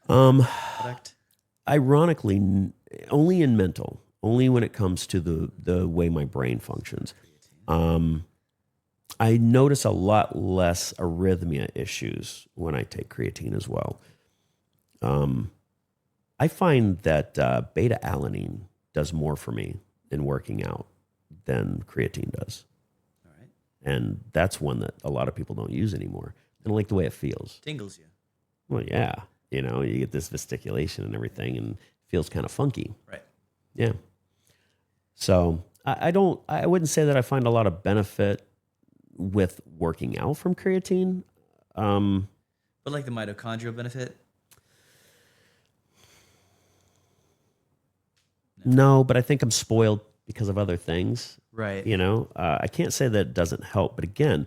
product? Ironically, only in mental, only when it comes to the way my brain functions. I notice a lot less arrhythmia issues when I take creatine as well. I find that beta alanine does more for me in working out than creatine does. All right. And that's one that a lot of people don't use anymore. I don't like the way it feels. Tingles you. Well, yeah. You know, you get this vesticulation and everything and it feels kind of funky. Right. Yeah. So I wouldn't say that I find a lot of benefit with working out from creatine. But like the mitochondrial benefit? No, but I think I'm spoiled because of other things. Right. You know, I can't say that it doesn't help. But again,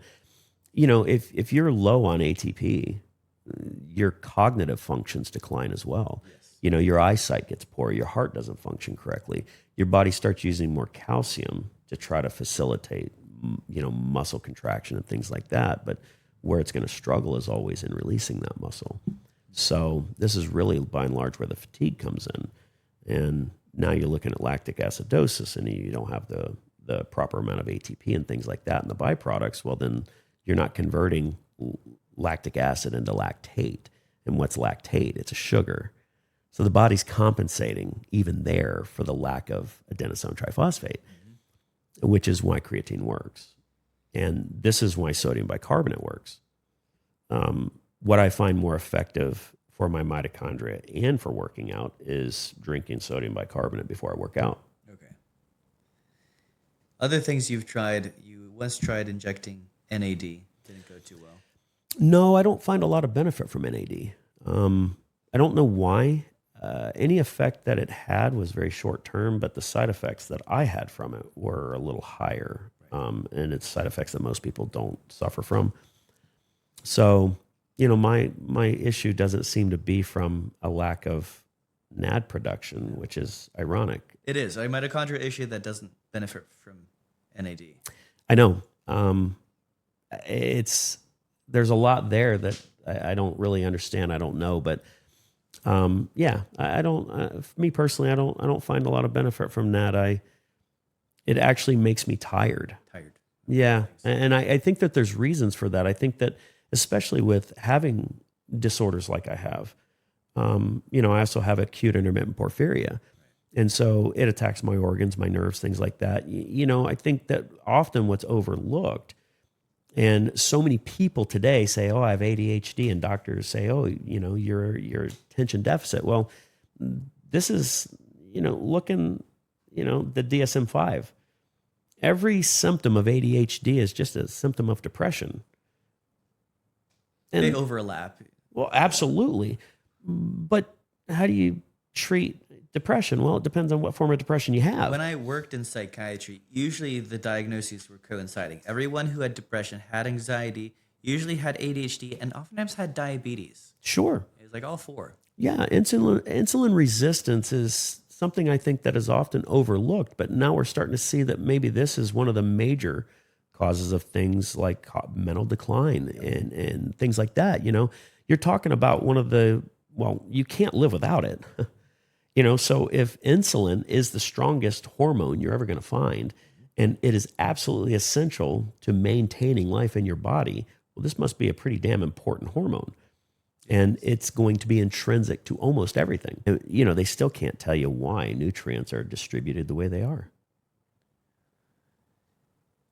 you know, if you're low on ATP, your cognitive functions decline as well. Yes. You know, your eyesight gets poor, your heart doesn't function correctly. Your body starts using more calcium to try to facilitate, you know, muscle contraction and things like that. But where it's going to struggle is always in releasing that muscle. So this is really by and large where the fatigue comes in. And now you're looking at lactic acidosis and you don't have the proper amount of ATP and things like that in the byproducts. Well, then you're not converting lactic acid into lactate. And what's lactate? It's a sugar. So the body's compensating even there for the lack of adenosine triphosphate, which is why creatine works. And this is why sodium bicarbonate works. What I find more effective for my mitochondria and for working out is drinking sodium bicarbonate before I work out. Okay. Other things you've tried, you once tried injecting NAD. Didn't go too well. No, I don't find a lot of benefit from NAD. I don't know why. Any effect that it had was very short term, but the side effects that I had from it were a little higher. And it's side effects that most people don't suffer from. So, you know, my issue doesn't seem to be from a lack of NAD production, which is ironic. It is a mitochondrial issue that doesn't benefit from NAD. I know. There's a lot there that I don't really understand. I don't know, but yeah, I don't. For me personally, I don't find a lot of benefit from NAD. It actually makes me tired. Yeah, and I think that there's reasons for that. I think that especially with having disorders like I have, you know, I also have acute intermittent porphyria. And so it attacks my organs, my nerves, things like that. You know, I think that often what's overlooked, and so many people today say, oh, I have ADHD, and doctors say, oh, you know, you're attention deficit. Well, this is, you know, looking, you know, the DSM-5. Every symptom of ADHD is just a symptom of depression. And, they overlap. Well, absolutely. But how do you treat depression? Well, it depends on what form of depression you have. When I worked in psychiatry, usually the diagnoses were coinciding. Everyone who had depression had anxiety, usually had ADHD, and oftentimes had diabetes. Sure. It was like all four. Yeah, insulin resistance is something I think that is often overlooked, but now we're starting to see that maybe this is one of the major causes of things like mental decline and things like that. You know, you're talking about one of the, well, you can't live without it. You know, so if insulin is the strongest hormone you're ever going to find, and it is absolutely essential to maintaining life in your body, well, this must be a pretty damn important hormone. And it's going to be intrinsic to almost everything. You know, they still can't tell you why nutrients are distributed the way they are.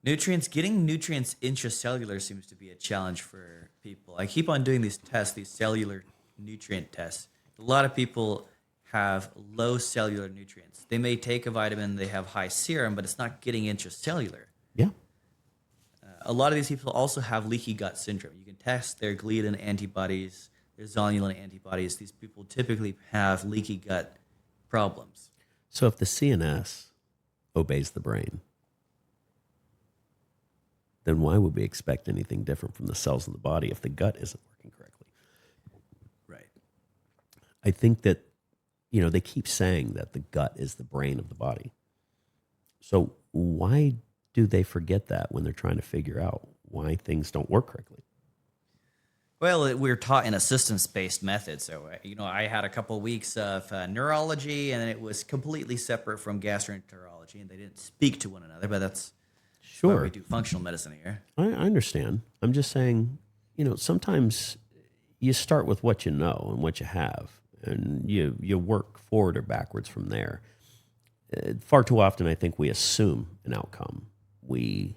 Getting nutrients intracellular seems to be a challenge for people. I keep on doing these tests, these cellular nutrient tests. A lot of people have low cellular nutrients. They may take a vitamin, they have high serum, but it's not getting intracellular. Yeah. A lot of these people also have leaky gut syndrome. You can test their gliadin antibodies, their zonulin antibodies. These people typically have leaky gut problems. So if the CNS obeys the brain, then why would we expect anything different from the cells in the body if the gut isn't working correctly? Right. I think that, you know, they keep saying that the gut is the brain of the body. So why do they forget that when they're trying to figure out why things don't work correctly? Well, we're taught in a systems-based method. So, I had a couple of weeks of neurology, and it was completely separate from gastroenterology, and they didn't speak to one another. But that's why we do functional medicine here. I understand. I'm just saying, sometimes you start with what you know and what you have, and you work forward or backwards from there. Far too often, I think we assume an outcome. You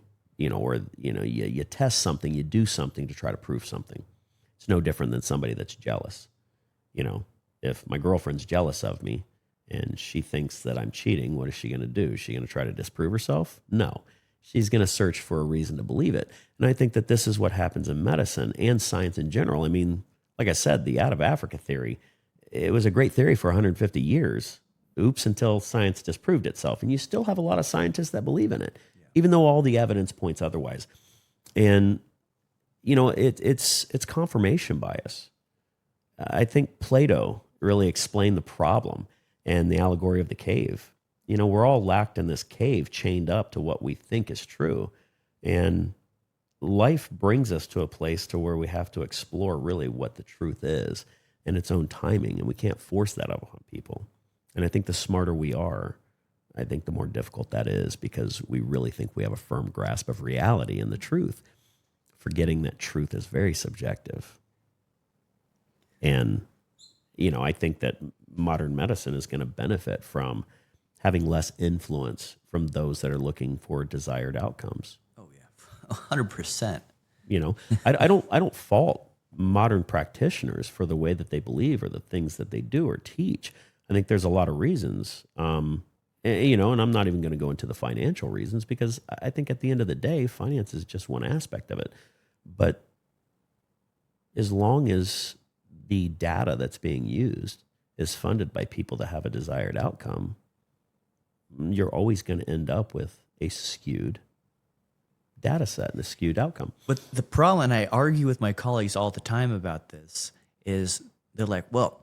test something, you do something to try to prove something. It's no different than somebody that's jealous. If my girlfriend's jealous of me and she thinks that I'm cheating, what is she going to do? Is she going to try to disprove herself? No. She's going to search for a reason to believe it. And I think that this is what happens in medicine and science in general. I mean, like I said, the out of Africa theory, it was a great theory for 150 years. Oops, until science disproved itself. And you still have a lot of scientists that believe in it, even though all the evidence points otherwise. And it's confirmation bias. I think Plato really explained the problem and the allegory of the cave. We're all locked in this cave, chained up to what we think is true. And life brings us to a place to where we have to explore really what the truth is in its own timing. And we can't force that upon people. And I think the smarter we are, I think the more difficult that is, because we really think we have a firm grasp of reality and the truth, forgetting that truth is very subjective. And, I think that modern medicine is going to benefit from having less influence from those that are looking for desired outcomes. Oh yeah, 100%. I don't fault modern practitioners for the way that they believe or the things that they do or teach. I think there's a lot of reasons, and I'm not even going to go into the financial reasons, because I think at the end of the day, finance is just one aspect of it. But as long as the data that's being used is funded by people that have a desired outcome, you're always going to end up with a skewed data set and a skewed outcome. But the problem, and I argue with my colleagues all the time about this, is they're like, well,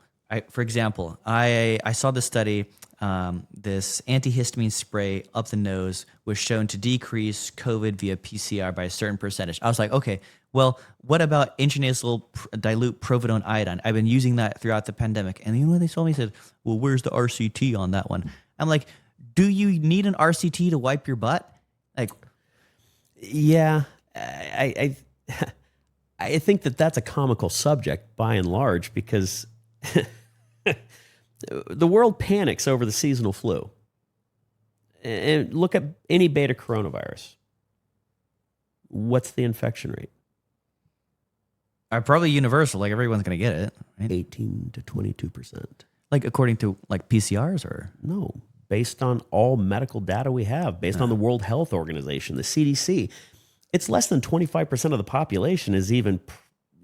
for example, I saw this study, this antihistamine spray up the nose was shown to decrease COVID via PCR by a certain percentage. I was like, okay, well, what about intranasal dilute providone iodine? I've been using that throughout the pandemic. And what they told me? Said, well, where's the RCT on that one? I'm like, do you need an RCT to wipe your butt? Like, yeah, I think that's a comical subject by and large, because the world panics over the seasonal flu. And look at any beta coronavirus. What's the infection rate? Probably universal. Like, everyone's going to get it. Right? 18 to 22%. Like, according to PCRs, or? No, based on all medical data we have, based on the World Health Organization, the CDC. It's less than 25% of the population is even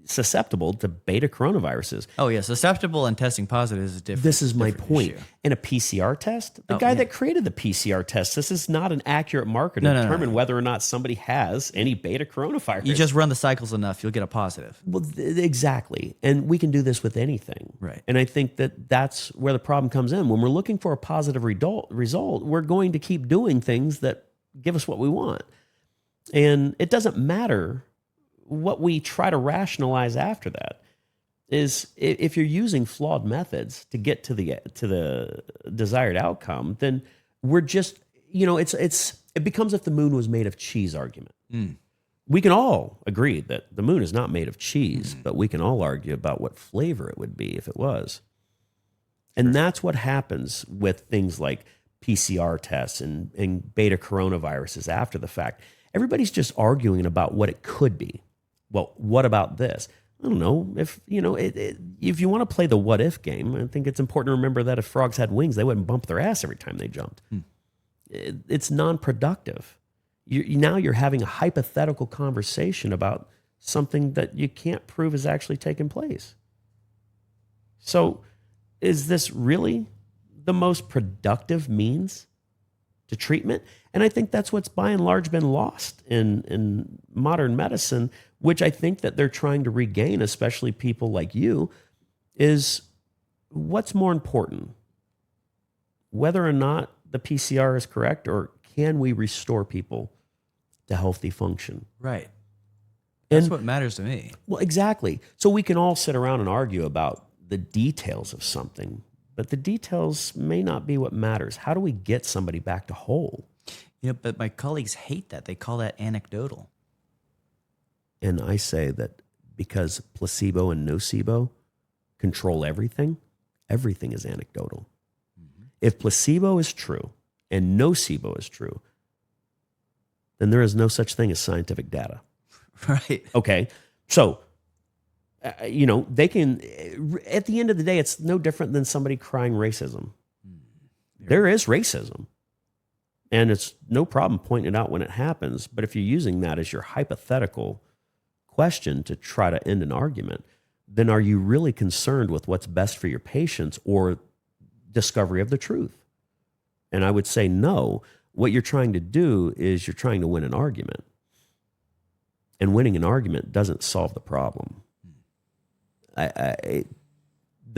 susceptible to beta coronaviruses. Oh, yeah. Susceptible and testing positive is different. This is my point. Issue. In a PCR test, the guy that created the PCR test, this is not an accurate marker to determine whether or not somebody has any beta coronavirus. You just run the cycles enough, you'll get a positive. Well, exactly. And we can do this with anything. Right. And I think that that's where the problem comes in. When we're looking for a positive result, we're going to keep doing things that give us what we want. And it doesn't matter what we try to rationalize after that. Is if you're using flawed methods to get to the desired outcome, then we're just, it becomes if the moon was made of cheese argument. We can all agree that the moon is not made of cheese, but we can all argue about what flavor it would be if it was. And that's what happens with things like PCR tests and beta coronaviruses after the fact. Everybody's just arguing about what it could be. Well, what about this? I don't know. If if you want to play the what if game, I think it's important to remember that if frogs had wings, they wouldn't bump their ass every time they jumped. It's non-productive. Now you're having a hypothetical conversation about something that you can't prove is actually taking place. So is this really the most productive means to treatment? And I think that's what's by and large been lost in modern medicine, which I think that they're trying to regain, especially people like you, is what's more important? Whether or not the PCR is correct, or can we restore people to healthy function? Right. That's what matters to me. Well, exactly. So we can all sit around and argue about the details of something, but the details may not be what matters. How do we get somebody back to whole? But my colleagues hate that. They call that anecdotal. And I say that because placebo and nocebo control everything, everything is anecdotal. If placebo is true and nocebo is true, then there is no such thing as scientific data. Right. Okay. So, they can, at the end of the day, it's no different than somebody crying racism. There is racism. And it's no problem pointing it out when it happens. But if you're using that as your hypothetical question to try to end an argument, then are you really concerned with what's best for your patients or discovery of the truth? And I would say no. What you're trying to do is you're trying to win an argument. And winning an argument doesn't solve the problem. The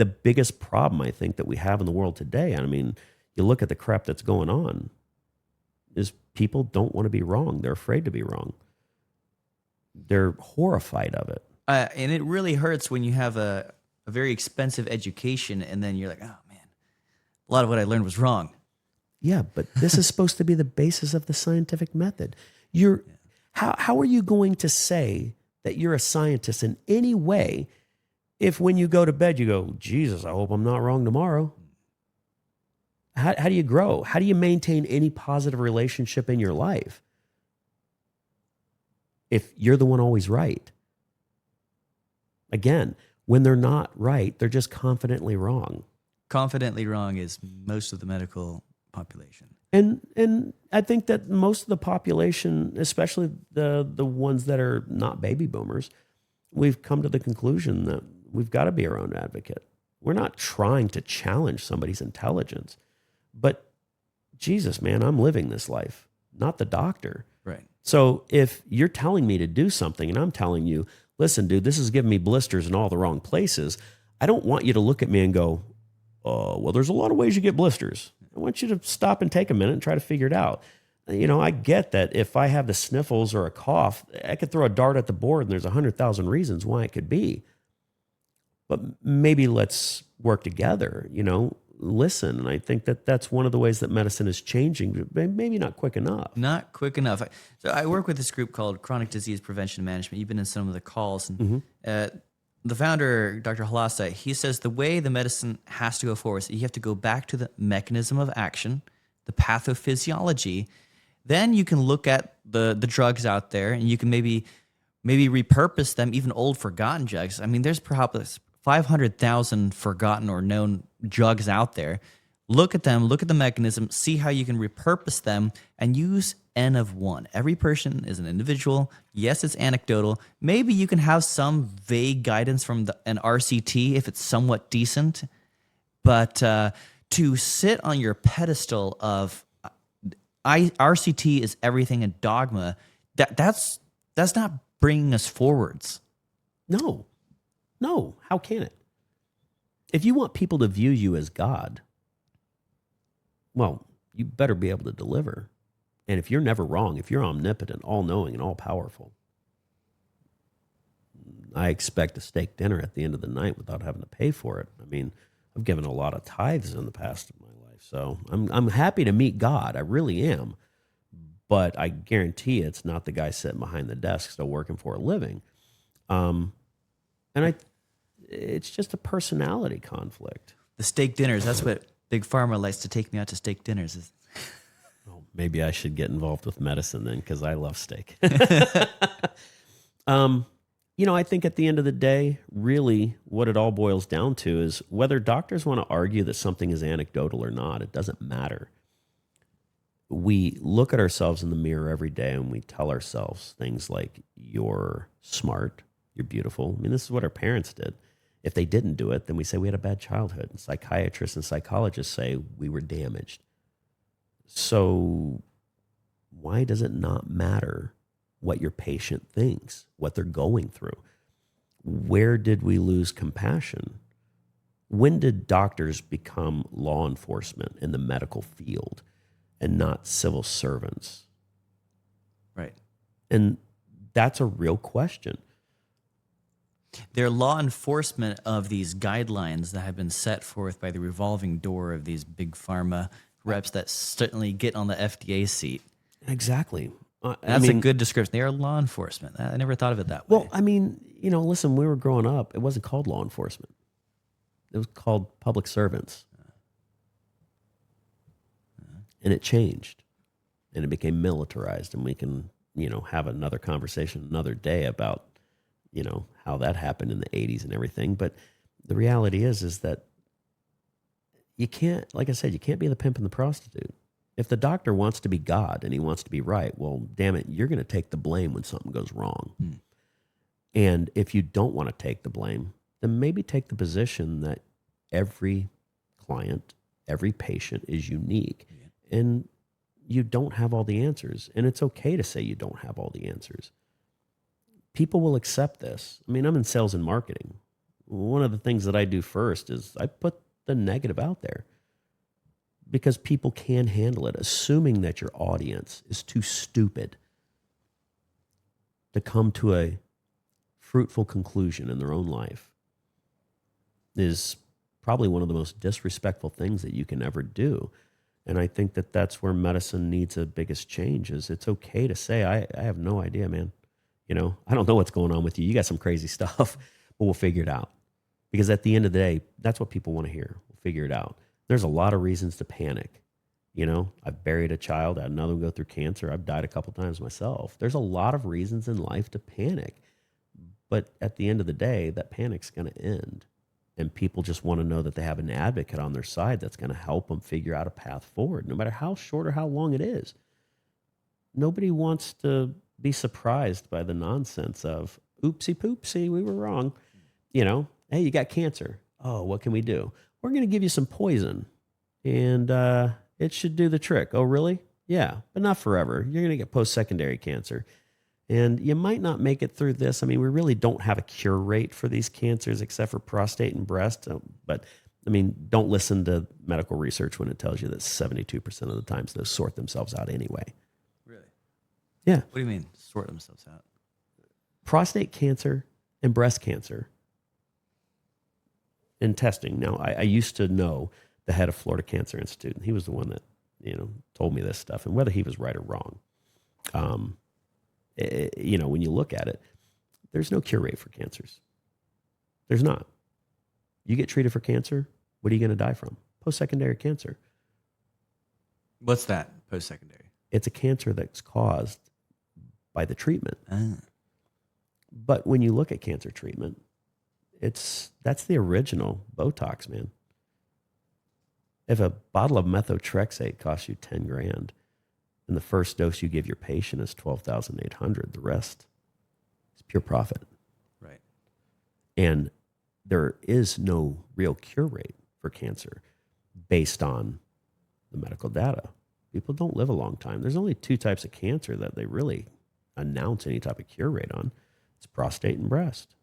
biggest problem I think that we have in the world today, I mean, you look at the crap that's going on, is people don't want to be wrong. They're afraid to be wrong. They're horrified of it. And it really hurts when you have a very expensive education and then you're like, oh man, a lot of what I learned was wrong. Yeah, but this is supposed to be the basis of the scientific method. How are you going to say that you're a scientist in any way if when you go to bed you go, Jesus, I hope I'm not wrong tomorrow? How do you grow? How do you maintain any positive relationship in your life if you're the one always right? Again, when they're not right, they're just confidently wrong. Confidently wrong is most of the medical population. And I think that most of the population, especially the ones that are not baby boomers, we've come to the conclusion that we've got to be our own advocate. We're not trying to challenge somebody's intelligence, but Jesus, man, I'm living this life, not the doctor. Right. So if you're telling me to do something and I'm telling you, listen, dude, this is giving me blisters in all the wrong places, I don't want you to look at me and go, well, there's a lot of ways you get blisters. I want you to stop and take a minute and try to figure it out. I get that if I have the sniffles or a cough, I could throw a dart at the board and there's 100,000 reasons why it could be. But maybe let's work together, listen. And I think that that's one of the ways that medicine is changing, but maybe not quick enough. Not quick enough. So I work with this group called Chronic Disease Prevention and Management. You've been in some of the calls. And the founder, Dr. Halasta, he says the way the medicine has to go forward is you have to go back to the mechanism of action, the pathophysiology. Then you can look at the drugs out there and you can maybe repurpose them, even old forgotten drugs. I mean, there's perhaps 500,000 forgotten or known drugs out there. Look at them, look at the mechanism, see how you can repurpose them and use N of 1. Every person is an individual. Yes, it's anecdotal. Maybe you can have some vague guidance from an RCT if it's somewhat decent. But to sit on your pedestal of RCT is everything and dogma, that's not bringing us forwards. No. How can it? If you want people to view you as God, well, you better be able to deliver. And if you're never wrong, if you're omnipotent, all-knowing, and all-powerful, I expect a steak dinner at the end of the night without having to pay for it. I mean, I've given a lot of tithes in the past of my life, so I'm happy to meet God. I really am. But I guarantee it's not the guy sitting behind the desk still working for a living. It's just a personality conflict. The steak dinners, that's what Big Pharma likes to take me out to steak dinners. Well, maybe I should get involved with medicine then, because I love steak. I think at the end of the day, really what it all boils down to is whether doctors want to argue that something is anecdotal or not, it doesn't matter. We look at ourselves in the mirror every day and we tell ourselves things like, you're smart, you're beautiful. I mean, this is what our parents did. If they didn't do it, then we say we had a bad childhood. And psychiatrists and psychologists say we were damaged. So why does it not matter what your patient thinks, what they're going through? Where did we lose compassion? When did doctors become law enforcement in the medical field and not civil servants? Right. And That's a real question. Their law enforcement of these guidelines that have been set forth by the revolving door of these big pharma reps that certainly get on the FDA seat. Exactly. That's a good description. They are law enforcement. I never thought of it that way. Well, I mean, listen, when we were growing up, it wasn't called law enforcement. It was called public servants. And it changed. And it became militarized. And we can, have another conversation another day about, how that happened in the 80s and everything. But the reality is that you can't, like I said, you can't be the pimp and the prostitute. If the doctor wants to be God and he wants to be right, well, damn it, you're going to take the blame when something goes wrong. And if you don't want to take the blame, then maybe take the position that every client, every patient is unique. And you don't have all the answers. And it's okay to say you don't have all the answers. People will accept this. I mean, I'm in sales and marketing. One of the things that I do first is I put the negative out there because people can handle it, assuming that your audience is too stupid to come to a fruitful conclusion in their own life is probably one of the most disrespectful things that you can ever do. And I think that that's where medicine needs a biggest change is it's okay to say, I have no idea, man. I don't know what's going on with you. You got some crazy stuff, but we'll figure it out. Because at the end of the day, that's what people want to hear. We'll figure it out. There's a lot of reasons to panic. I've buried a child. I had another one go through cancer. I've died a couple times myself. There's a lot of reasons in life to panic. But at the end of the day, that panic's going to end. And people just want to know that they have an advocate on their side that's going to help them figure out a path forward, no matter how short or how long it is. Nobody wants to be surprised by the nonsense of, oopsie poopsie, we were wrong. Hey, you got cancer. Oh, what can we do? We're going to give you some poison, and it should do the trick. Oh, really? Yeah, but not forever. You're going to get post-secondary cancer. And you might not make it through this. I mean, we really don't have a cure rate for these cancers except for prostate and breast. But, I mean, don't listen to medical research when it tells you that 72% of the times those sort themselves out anyway. Really? Yeah. What do you mean, sort themselves out? Prostate cancer and breast cancer in testing. Now, I used to know the head of Florida Cancer Institute, and he was the one that, told me this stuff. And whether he was right or wrong, when you look at it, there's no cure rate for cancers. There's not. You get treated for cancer, what are you going to die from? Post-secondary cancer. What's that, post-secondary? It's a cancer that's caused by the treatment. But when you look at cancer treatment, that's the original Botox, man. If a bottle of methotrexate costs you $10,000, and the first dose you give your patient is $12,800, the rest is pure profit. Right. And there is no real cure rate for cancer based on the medical data. People don't live a long time. There's only two types of cancer that they really announce any type of cure rate on. It's prostate and breast.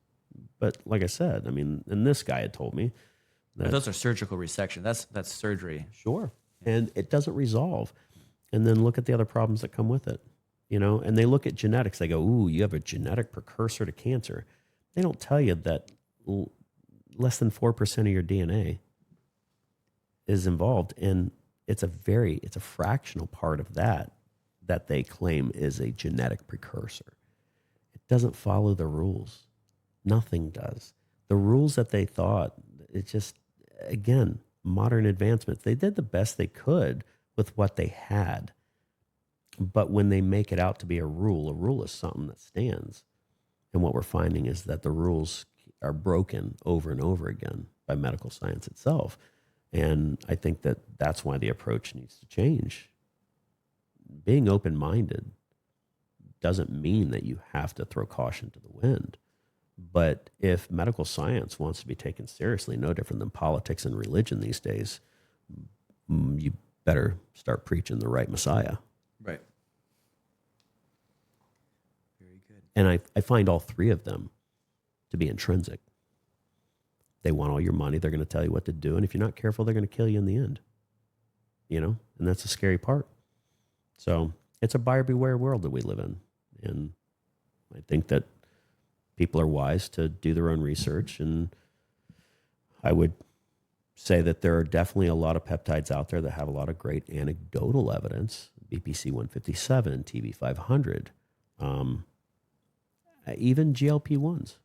But like I said, I mean, and this guy had told me that but those are surgical resection. That's surgery. Sure. And it doesn't resolve. And then look at the other problems that come with it, and they look at genetics. They go, ooh, you have a genetic precursor to cancer. They don't tell you that less than 4% of your DNA is involved. And it's a fractional part of that they claim is a genetic precursor. It doesn't follow the rules. Nothing does. The rules that they thought, it's just, again, modern advancements. They did the best they could with what they had. But when they make it out to be a rule is something that stands. And what we're finding is that the rules are broken over and over again by medical science itself. And I think that that's why the approach needs to change. Being open-minded doesn't mean that you have to throw caution to the wind. But if medical science wants to be taken seriously, no different than politics and religion these days, you better start preaching the right Messiah. Right. Very good. And I find all three of them to be intrinsic. They want all your money. They're going to tell you what to do. And if you're not careful, they're going to kill you in the end. And that's the scary part. So it's a buyer beware world that we live in. And, I think that people are wise to do their own research, and I would say that there are definitely a lot of peptides out there that have a lot of great anecdotal evidence. BPC 157, TB 500, even GLP 1s.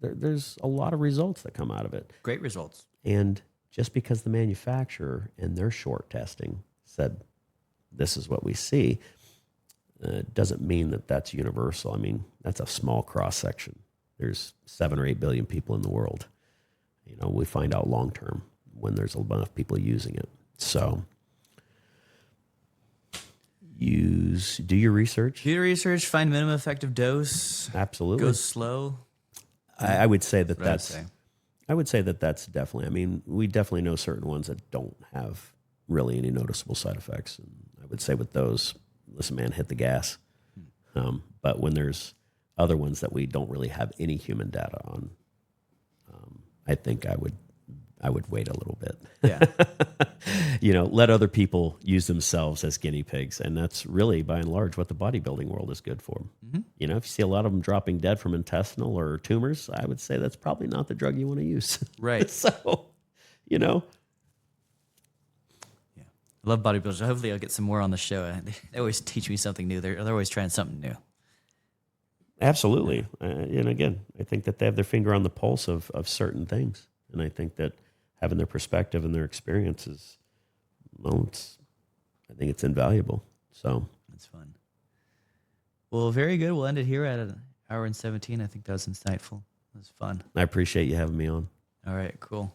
There's a lot of results that come out of it. Great results. And just because the manufacturer in their short testing said this is what we see, doesn't mean that that's universal. I mean, that's a small cross section. There's 7 or 8 billion people in the world. We find out long term when there's enough people using it. So do your research. Do your research, find minimum effective dose. Absolutely. Go slow. I would say that I would say. that's definitely, I mean, we definitely know certain ones that don't have really any noticeable side effects. And I would say with those, listen, man, hit the gas. But when there's other ones that we don't really have any human data on, I think I would wait a little bit. Yeah. Let other people use themselves as guinea pigs. And that's really, by and large, what the bodybuilding world is good for. Mm-hmm. If you see a lot of them dropping dead from intestinal or tumors, I would say that's probably not the drug you want to use. Right. So, Yeah. I love bodybuilders. Hopefully I'll get some more on the show. They always teach me something new. They're always trying something new. Absolutely. And again, I think that they have their finger on the pulse of certain things. And I think that having their perspective and their experiences, I think it's invaluable. So that's fun. Well, very good. We'll end it here at an hour and 17. I think that was insightful. It was fun. I appreciate you having me on. All right, cool.